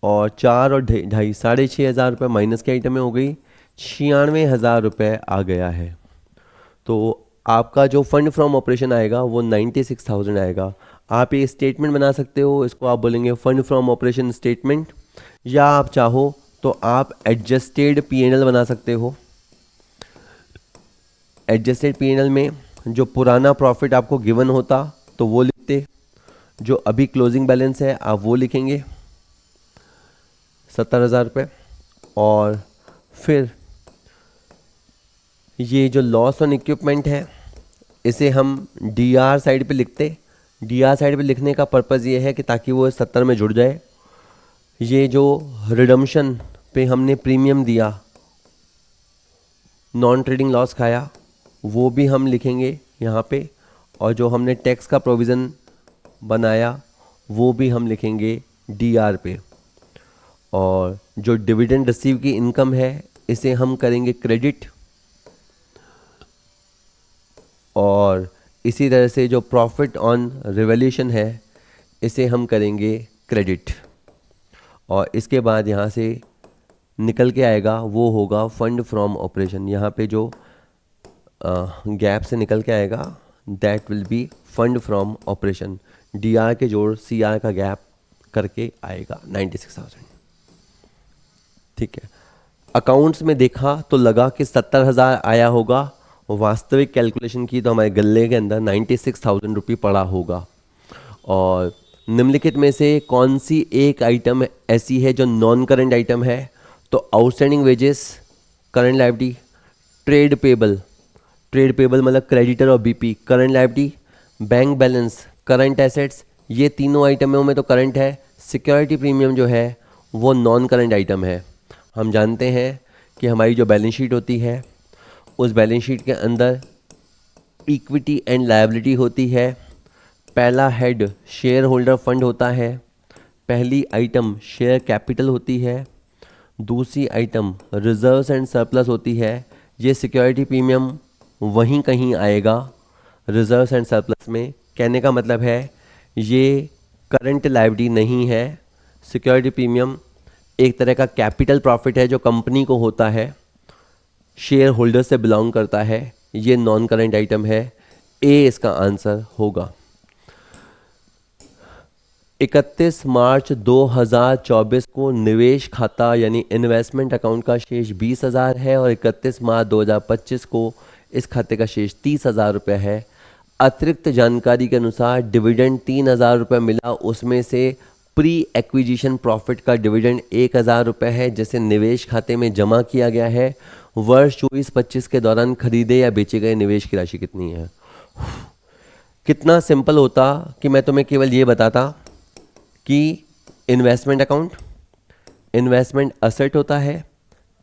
और 4 और 2.5 6,500 रुपये माइनस की आइटमें हो गई। 96,000 रुपये आ गया है। तो आपका जो फंड फ्रॉम ऑपरेशन आएगा वो 96,000 आएगा। आप ये स्टेटमेंट बना सकते हो, इसको आप बोलेंगे फंड फ्रॉम ऑपरेशन स्टेटमेंट, या आप चाहो तो आप एडजस्टेड पी&एल बना सकते हो। एडजस्टेड पी&एल में जो पुराना प्रॉफिट आपको गिवन होता तो वो लिखते, जो अभी क्लोजिंग बैलेंस है आप वो लिखेंगे 70,000 रुपये। और फिर ये जो लॉस ऑन इक्विपमेंट है इसे हम डीआर साइड पे लिखते। डीआर साइड पे लिखने का पर्पज़ ये है कि ताकि वो 70 में जुड़ जाए। ये जो रिडम्पशन पे हमने प्रीमियम दिया, नॉन ट्रेडिंग लॉस खाया, वो भी हम लिखेंगे यहाँ पे। और जो हमने टैक्स का प्रोविज़न बनाया वो भी हम लिखेंगे डीआर पे। और जो डिविडेंड रिसीव की इनकम है इसे हम करेंगे क्रेडिट। और इसी तरह से जो प्रॉफिट ऑन रिवैल्यूएशन है इसे हम करेंगे क्रेडिट। और इसके बाद यहाँ से निकल के आएगा वो होगा फंड फ्रॉम ऑपरेशन। यहाँ पे जो गैप से निकल के आएगा that will be fund from operation. DR के जोड़ सीआर का गैप करके आएगा 96,000। ठीक है, अकाउंट्स में देखा तो लगा कि 70,000 आया होगा, वास्तविक कैलकुलेशन की तो हमारे गल्ले के अंदर 96,000 रुपये पड़ा होगा। और निम्नलिखित में से कौन सी एक आइटम ऐसी है जो नॉन करंट आइटम है? तो outstanding wages, current liability, trade payable मतलब क्रेडिटर और BP, current liability, bank balance, current assets, ये तीनों आइटमों में तो करंट है। सिक्योरिटी प्रीमियम जो है वो नॉन करंट आइटम है। हम जानते हैं कि हमारी जो बैलेंस शीट होती है उस बैलेंस शीट के अंदर इक्विटी एंड लायबिलिटी होती है। पहला हेड शेयर होल्डर फंड होता है, पहली आइटम शेयर कैपिटल होती है, दूसरी आइटम रिजर्व्स एंड सरप्लस होती है। ये सिक्योरिटी प्रीमियम वहीं कहीं आएगा रिजर्व्स एंड सरप्लस में। कहने का मतलब है ये करंट लायबिलिटी नहीं है। सिक्योरिटी प्रीमियम एक तरह का कैपिटल प्रॉफिट है जो कंपनी को होता है, शेयर होल्डर से बिलोंग करता है। ये नॉन करंट आइटम है। ए इसका आंसर होगा। 31 मार्च 2024 को निवेश खाता यानी इन्वेस्टमेंट अकाउंट का शेष 20,000 है और 31 मार्च 2025 को इस खाते का शेष 30,000 रुपये है। अतिरिक्त जानकारी के अनुसार डिविडेंड 3,000 रुपये मिला, उसमें से प्री एक्विजिशन प्रॉफिट का डिविडेंड 1,000 रुपये है जिसे निवेश खाते में जमा किया गया है। वर्ष 24-25 के दौरान खरीदे या बेचे गए निवेश की राशि कितनी है। कितना सिंपल होता कि मैं तुम्हें केवल ये बताता कि इन्वेस्टमेंट अकाउंट इन्वेस्टमेंट असेट होता है,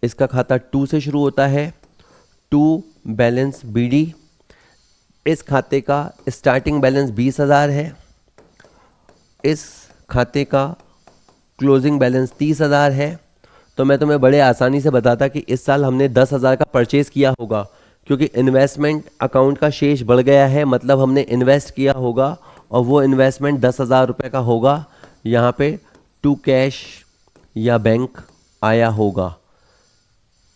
इसका खाता 2 से शुरू होता है, 2 बैलेंस बीडी। इस खाते का स्टार्टिंग बैलेंस 20,000 है, इस खाते का क्लोजिंग बैलेंस 30,000 है। तो मैं तुम्हें बड़े आसानी से बताता कि इस साल हमने 10,000 का परचेज़ किया होगा क्योंकि इन्वेस्टमेंट अकाउंट का शेष बढ़ गया है, मतलब हमने इन्वेस्ट किया होगा और वो इन्वेस्टमेंट 10,000 रुपये का होगा। यहाँ पे टू कैश या बैंक आया होगा।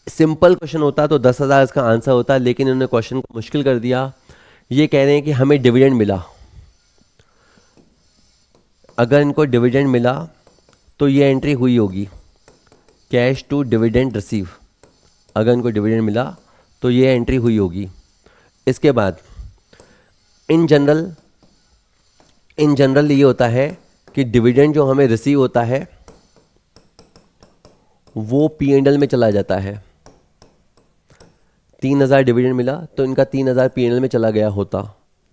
सिंपल क्वेश्चन होता तो 10,000 इसका आंसर होता, लेकिन इन्होंने क्वेश्चन को मुश्किल कर दिया। ये कह रहे हैं कि हमें डिविडेंड मिला। अगर इनको डिविडेंड मिला तो ये एंट्री हुई होगी कैश टू डिविडेंड रिसीव। अगर इनको डिविडेंड मिला तो ये एंट्री हुई होगी। इसके बाद इन जनरल ये होता है कि डिविडेंड जो हमें रिसीव होता है वो P&L में चला जाता है। 3,000 डिविडेंड मिला तो इनका 3,000 P&L में चला गया होता।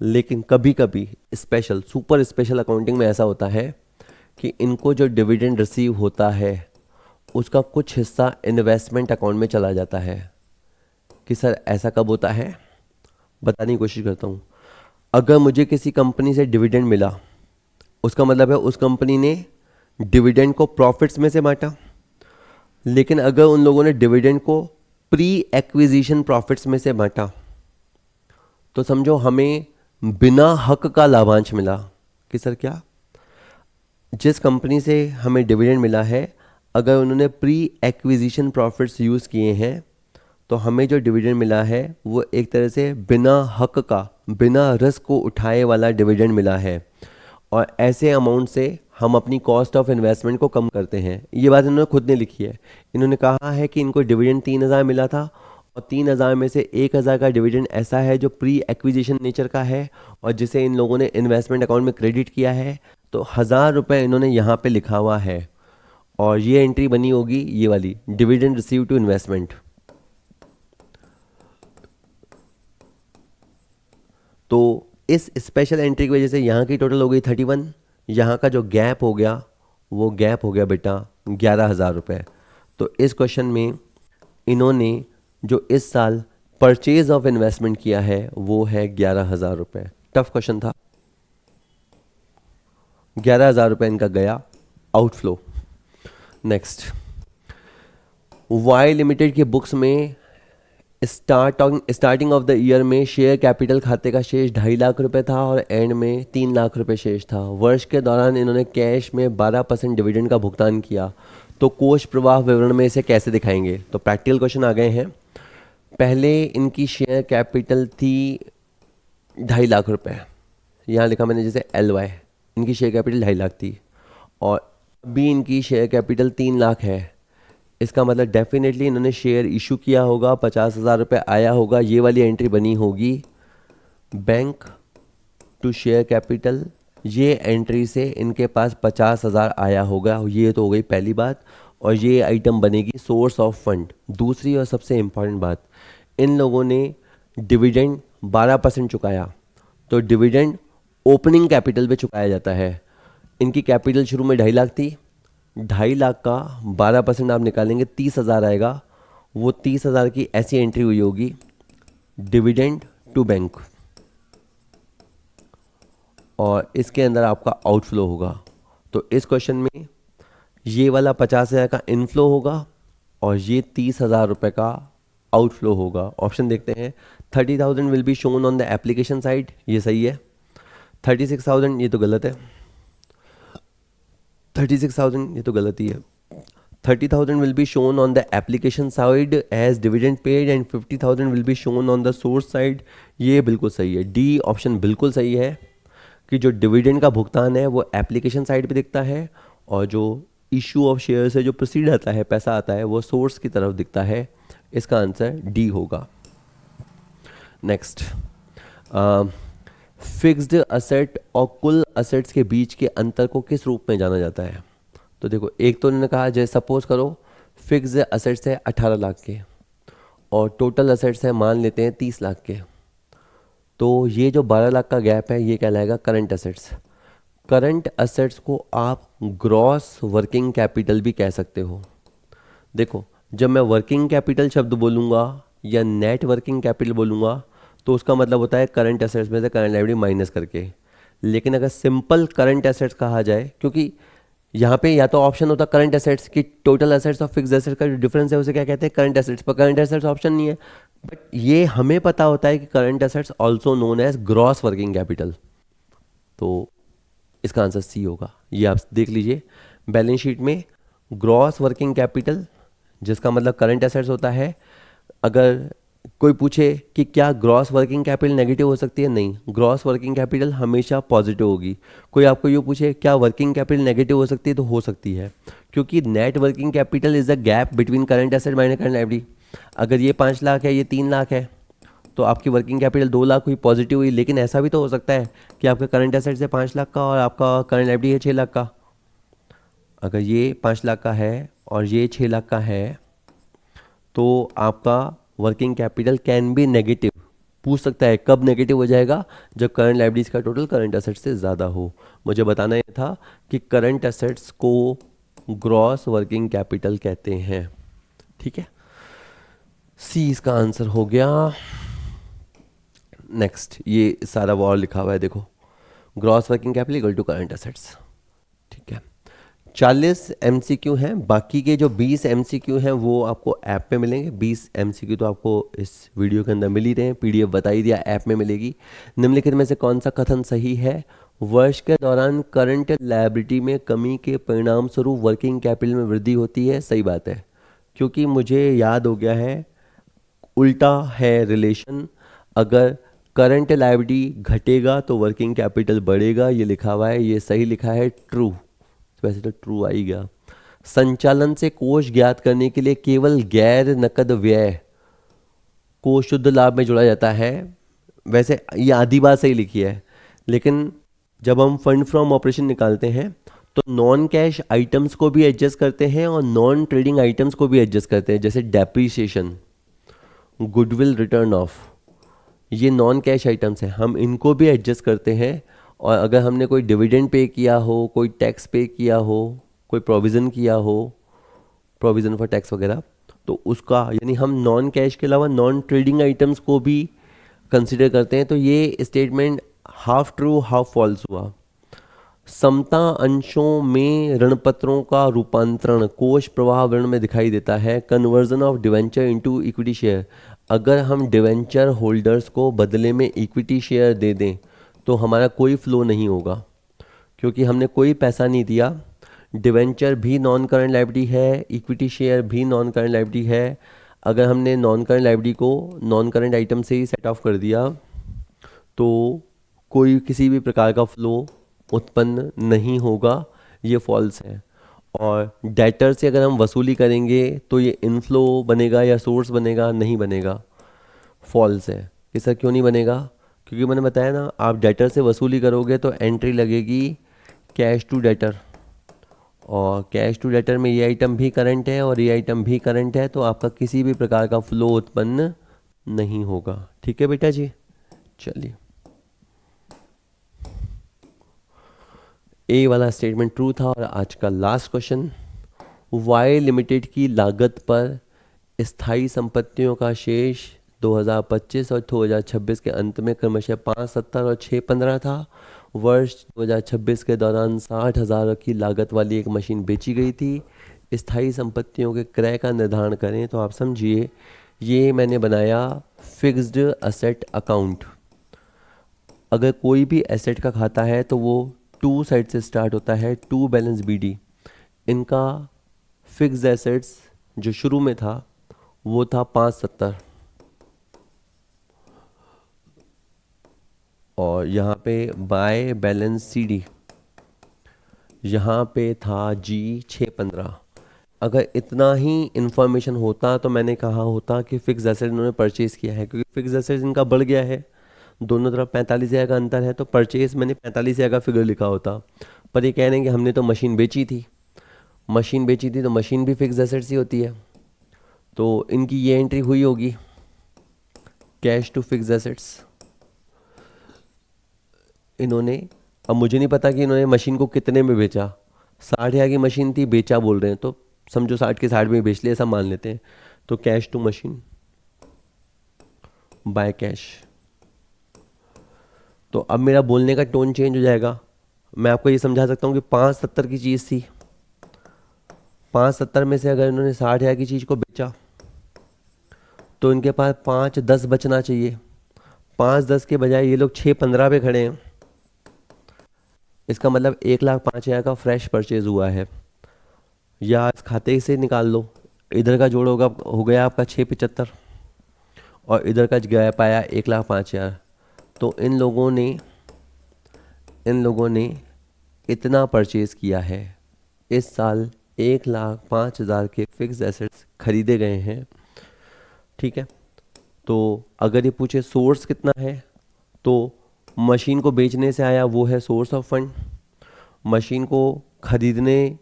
लेकिन कभी कभी स्पेशल सुपर स्पेशल अकाउंटिंग में ऐसा होता है कि इनको जो डिविडेंड रिसीव होता है उसका कुछ हिस्सा इन्वेस्टमेंट अकाउंट में चला जाता है। कि सर ऐसा कब होता है, बताने की कोशिश करता हूँ। अगर मुझे किसी कंपनी से डिविडेंड मिला उसका मतलब है उस कंपनी ने डिविडेंड को प्रॉफिट्स में से बांटा। लेकिन अगर उन लोगों ने डिविडेंड को प्री एक्विजिशन प्रॉफिट्स में से बांटा तो समझो हमें बिना हक का लाभांश मिला। कि सर क्या, जिस कंपनी से हमें डिविडेंड मिला है अगर उन्होंने प्री एक्विजिशन प्रॉफिट्स यूज़ किए हैं तो हमें जो डिविडेंड मिला है वो एक तरह से बिना हक का, बिना रिस्क को उठाए वाला डिविडेंड मिला है। और ऐसे अमाउंट से हम अपनी कॉस्ट ऑफ इन्वेस्टमेंट को कम करते हैं। ये बात इन्होंने खुद ने लिखी है। इन्होंने कहा है कि इनको डिविडेंड 3,000 मिला था और 3,000 में से 1,000 का डिविडेंड ऐसा है जो प्री एक्विजिशन नेचर का है और जिसे इन लोगों ने इन्वेस्टमेंट अकाउंट में क्रेडिट किया है। तो 1,000 रुपये इन्होंने यहाँ पे लिखा हुआ है और ये एंट्री बनी होगी ये वाली, डिविडेंड रिसीव टू इन्वेस्टमेंट। तो इस स्पेशल एंट्री की वजह से यहाँ की टोटल हो गई 31। यहाँ का जो गैप हो गया वो गैप हो गया बेटा 11,000 रुपये। तो इस क्वेश्चन में इन्होंने जो इस साल परचेज ऑफ इन्वेस्टमेंट किया है वो है 11,000 रुपये। टफ क्वेश्चन था। 11,000 रुपये इनका गया आउटफ्लो। नेक्स्ट, वाई लिमिटेड की बुक्स में स्टार्टिंग ऑफ द ईयर में शेयर कैपिटल खाते का शेष 2.5 लाख रुपए था और एंड में 3 लाख रुपए शेष था। वर्ष के दौरान इन्होंने कैश में 12% डिविडेंड का भुगतान किया। तो कोष प्रवाह विवरण में इसे कैसे दिखाएंगे। तो प्रैक्टिकल क्वेश्चन आ गए हैं। पहले इनकी शेयर कैपिटल थी 2.5 लाख रुपए, यहाँ लिखा मैंने जैसे LY। इनकी शेयर कैपिटल 2.5 लाख थी और अभी इनकी शेयर कैपिटल 3 लाख है। इसका मतलब डेफिनेटली इन्होंने शेयर इशू किया होगा, 50,000 रुपये आया होगा। ये वाली एंट्री बनी होगी बैंक टू शेयर कैपिटल। ये एंट्री से इनके पास 50,000 आया होगा। ये तो हो गई पहली बात। और ये आइटम बनेगी सोर्स ऑफ फंड। दूसरी और सबसे इम्पॉर्टेंट बात, इन लोगों ने डिविडेंड 12% चुकाया। तो डिविडेंड ओपनिंग कैपिटल पे चुकाया जाता है। इनकी कैपिटल शुरू में 2.5 लाख थी, 2.5 लाख का 12% आप निकालेंगे 30,000 आएगा। वो 30,000 की ऐसी एंट्री हुई होगी, डिविडेंड टू बैंक, और इसके अंदर आपका आउटफ्लो होगा। तो इस क्वेश्चन में ये वाला 50,000 का इनफ्लो होगा और ये 30,000 रुपये का आउटफ्लो होगा। ऑप्शन देखते हैं। 30,000 will be shown on the application side, ये सही है। 36,000 ये तो गलत है। 36,000 ये तो गलत ही है। 30,000 will be shown on the application side as dividend paid and 50,000 will be shown on the source side, ये बिल्कुल सही है। डी ऑप्शन बिल्कुल सही है कि जो डिविडेंड का भुगतान है वो एप्लीकेशन साइड पे दिखता है और जो इशू ऑफ शेयर से जो प्रोसीड आता है, पैसा आता है, वो सोर्स की तरफ दिखता है। इसका आंसर डी होगा। नेक्स्ट, फिक्स्ड असेट और कुल असेट्स के बीच के अंतर को किस रूप में जाना जाता है? तो देखो, एक तो उन्होंने कहा जैसे सपोज करो फिक्स्ड असेट्स है 18 लाख के और टोटल असेट्स है मान लेते हैं 30 लाख के, तो ये जो 12 लाख का गैप है ये कहलाएगा करंट असेट्स। करंट असेट्स को आप ग्रॉस वर्किंग कैपिटल भी कह सकते हो। देखो, जब मैं वर्किंग कैपिटल शब्द बोलूँगा या नेट वर्किंग कैपिटल बोलूँगा तो उसका मतलब होता है करंट असेट्स में से करंट लायबिलिटी माइनस करके। लेकिन अगर सिंपल करंट असेट्स कहा जाए, क्योंकि यहाँ पे या तो ऑप्शन होता करंट असेट्स की टोटल असेट्स और फिक्स्ड असेट्स का जो डिफरेंस है उसे क्या कहते हैं, करंट असेट्स, पर करंट असेट्स ऑप्शन नहीं है। बट ये हमें पता होता है कि current assets also known as gross working capital, तो इसका आंसर सी होगा। ये आप देख लीजिए, बैलेंस शीट में ग्रॉस वर्किंग कैपिटल जिसका मतलब करंट असेट्स होता है। अगर कोई पूछे कि क्या ग्रॉस वर्किंग कैपिटल नेगेटिव हो सकती है, नहीं, ग्रॉस वर्किंग कैपिटल हमेशा पॉजिटिव होगी। कोई आपको ये पूछे क्या वर्किंग कैपिटल नेगेटिव हो सकती है, तो हो सकती है, क्योंकि net working capital is the gap between current asset minus current liability. अगर ये 5 लाख है, ये 3 लाख है, तो आपकी वर्किंग कैपिटल 2 लाख हुई, पॉजिटिव हुई। लेकिन ऐसा भी तो हो सकता है कि आपका करंट एसेट है 5 लाख का और आपका करंट लायबिलिटी है 6 लाख का। अगर ये 5 लाख का है और ये 6 लाख का है तो आपका working capital can be negative. पूछ सकता है कब नेगेटिव हो जाएगा, जब करंट लायबिलिटीज का टोटल करंट एसेट्स से ज़्यादा हो। मुझे बताना ये था कि करंट एसेट्स को ग्रॉस वर्किंग कैपिटल कहते हैं। ठीक है, सी इसका आंसर हो गया। नेक्स्ट, ये सारा वॉर लिखा हुआ है, देखो, gross working capital equal to current assets. ठीक है, 40 MCQ हैं, बाकी के जो 20 MCQ हैं वो आपको ऐप में मिलेंगे। 20 MCQ तो आपको इस वीडियो के अंदर मिल ही रहे हैं, PDF बता ही दिया, ऐप में मिलेगी। निम्नलिखित में से कौन सा कथन सही है? वर्ष के दौरान करंट लायबिलिटी में कमी के परिणाम स्वरूप वर्किंग कैपिटल में वृद्धि होती है। सही बात है, क्योंकि मुझे याद हो गया है, उल्टा है रिलेशन। अगर करंट लायबिलिटी घटेगा तो वर्किंग कैपिटल बढ़ेगा, ये लिखा हुआ है, ये सही लिखा है, ट्रू। वैसे तो ट्रू आ ही गया। संचालन से कोष ज्ञात करने के लिए केवल गैर नकद व्यय को शुद्ध लाभ में जोड़ा जाता है। वैसे ये आधी बात सही लिखी है, लेकिन जब हम फंड फ्रॉम ऑपरेशन निकालते हैं तो नॉन कैश आइटम्स को भी एडजस्ट करते हैं और नॉन ट्रेडिंग आइटम्स को भी एडजस्ट करते हैं, जैसे डेप्रीशिएशन, गुडविल रिटर्न ऑफ, ये नॉन कैश आइटम्स हैं, हम इनको भी एडजस्ट करते हैं। और अगर हमने कोई डिविडेंड पे किया हो, कोई टैक्स पे किया हो, कोई प्रोविज़न किया हो, प्रोविज़न फॉर टैक्स वगैरह, तो उसका यानी हम नॉन कैश के अलावा नॉन ट्रेडिंग आइटम्स को भी कंसिडर करते हैं। तो ये statement half true half false हुआ। समता अंशों में ऋणपत्रों का रूपांतरण कोष प्रवाह विवरण में दिखाई देता है। Conversion of debenture into equity share, अगर हम डिवेंचर होल्डर्स को बदले में इक्विटी शेयर दे दें तो हमारा कोई फ्लो नहीं होगा, क्योंकि हमने कोई पैसा नहीं दिया। डिवेंचर भी नॉन करंट लायबिलिटी है, इक्विटी शेयर भी नॉन करंट लायबिलिटी है। अगर हमने नॉन करंट लायबिलिटी को नॉन करंट आइटम से ही सेट ऑफ कर दिया तो कोई किसी भी प्रकार का फ्लो उत्पन्न नहीं होगा, ये फॉल्स है। और डेटर से अगर हम वसूली करेंगे तो ये इनफ्लो बनेगा या सोर्स बनेगा, नहीं बनेगा, फॉल्स है। कि सर क्यों नहीं बनेगा? क्योंकि मैंने बताया ना, आप डेटर से वसूली करोगे तो एंट्री लगेगी कैश टू डेटर, और कैश टू डेटर में ये आइटम भी करंट है और ये आइटम भी करंट है, तो आपका किसी भी प्रकार का फ्लो उत्पन्न नहीं होगा। ठीक है बेटा जी, चलिए ए वाला स्टेटमेंट ट्रू था। और आज का लास्ट क्वेश्चन, वाई लिमिटेड की लागत पर स्थायी संपत्तियों का शेष 2025 और 2026 के अंत में क्रमशः 570 और 615 था। वर्ष 2026 के दौरान 60,000 की लागत वाली एक मशीन बेची गई थी। स्थायी संपत्तियों के क्रय का निर्धारण करें। तो आप समझिए, ये मैंने बनाया फिक्स्ड असेट अकाउंट। अगर कोई भी एसेट का खाता है तो वो टू साइड से स्टार्ट होता है, टू बैलेंस बीडी। इनका फिक्स्ड एसेट्स जो शुरू में था वो था 570, और यहाँ पे बाय बैलेंस सीडी यहाँ पे था जी 615। अगर इतना ही इंफॉर्मेशन होता तो मैंने कहा होता कि फिक्स एसेट इन्होंने परचेज़ किया है, क्योंकि फिक्स एसेट इनका बढ़ गया है, दोनों तरफ 45,000 का अंतर है, तो परचेज़ मैंने 45,000 का फिगर लिखा होता। पर ये कह रहे हैं कि हमने तो मशीन बेची थी, तो मशीन भी फिक्स एसेट्स ही होती है, तो इनकी ये एंट्री हुई होगी, कैश टू फिक्स एसेट्स। इन्होंने, अब मुझे नहीं पता कि इन्होंने मशीन को कितने में बेचा, 60,000 की मशीन थी, बेचा बोल रहे हैं, तो समझो 60 के 60 में बेच लिया, ऐसा मान लेते हैं। तो cash to machine by cash. तो अब मेरा बोलने का टोन चेंज हो जाएगा। मैं आपको ये समझा सकता हूँ कि 570 की चीज़ थी, 570 में से अगर इन्होंने 60,000 की चीज़ को बेचा तो इनके पास 510 बचना चाहिए। 510 के बजाय ये लोग 615 पे खड़े हैं। इसका मतलब 1,05,000 का फ्रेश परचेज हुआ है। या इस खाते से निकाल लो, इधर का जोड़ होगा, हो गया आपका 675, और इधर का गैप आया 1,05,000। तो इन लोगों ने इतना परचेज किया है। इस साल 1,05,000 के फिक्स एसेट्स खरीदे गए हैं। ठीक है, तो अगर ये पूछे सोर्स कितना है, तो मशीन को बेचने से आया, वो है सोर्स ऑफ फंड। मशीन को खरीदने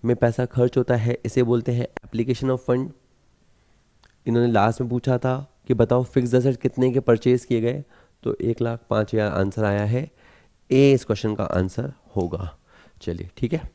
में पैसा खर्च होता है, इसे बोलते हैं एप्लीकेशन ऑफ फंड। इन्होंने लास्ट में पूछा था कि बताओ फिक्स एसेट कितने के परचेज किए गए, तो 1,05,000 आंसर आया है। ए इस क्वेश्चन का आंसर होगा। चलिए ठीक है।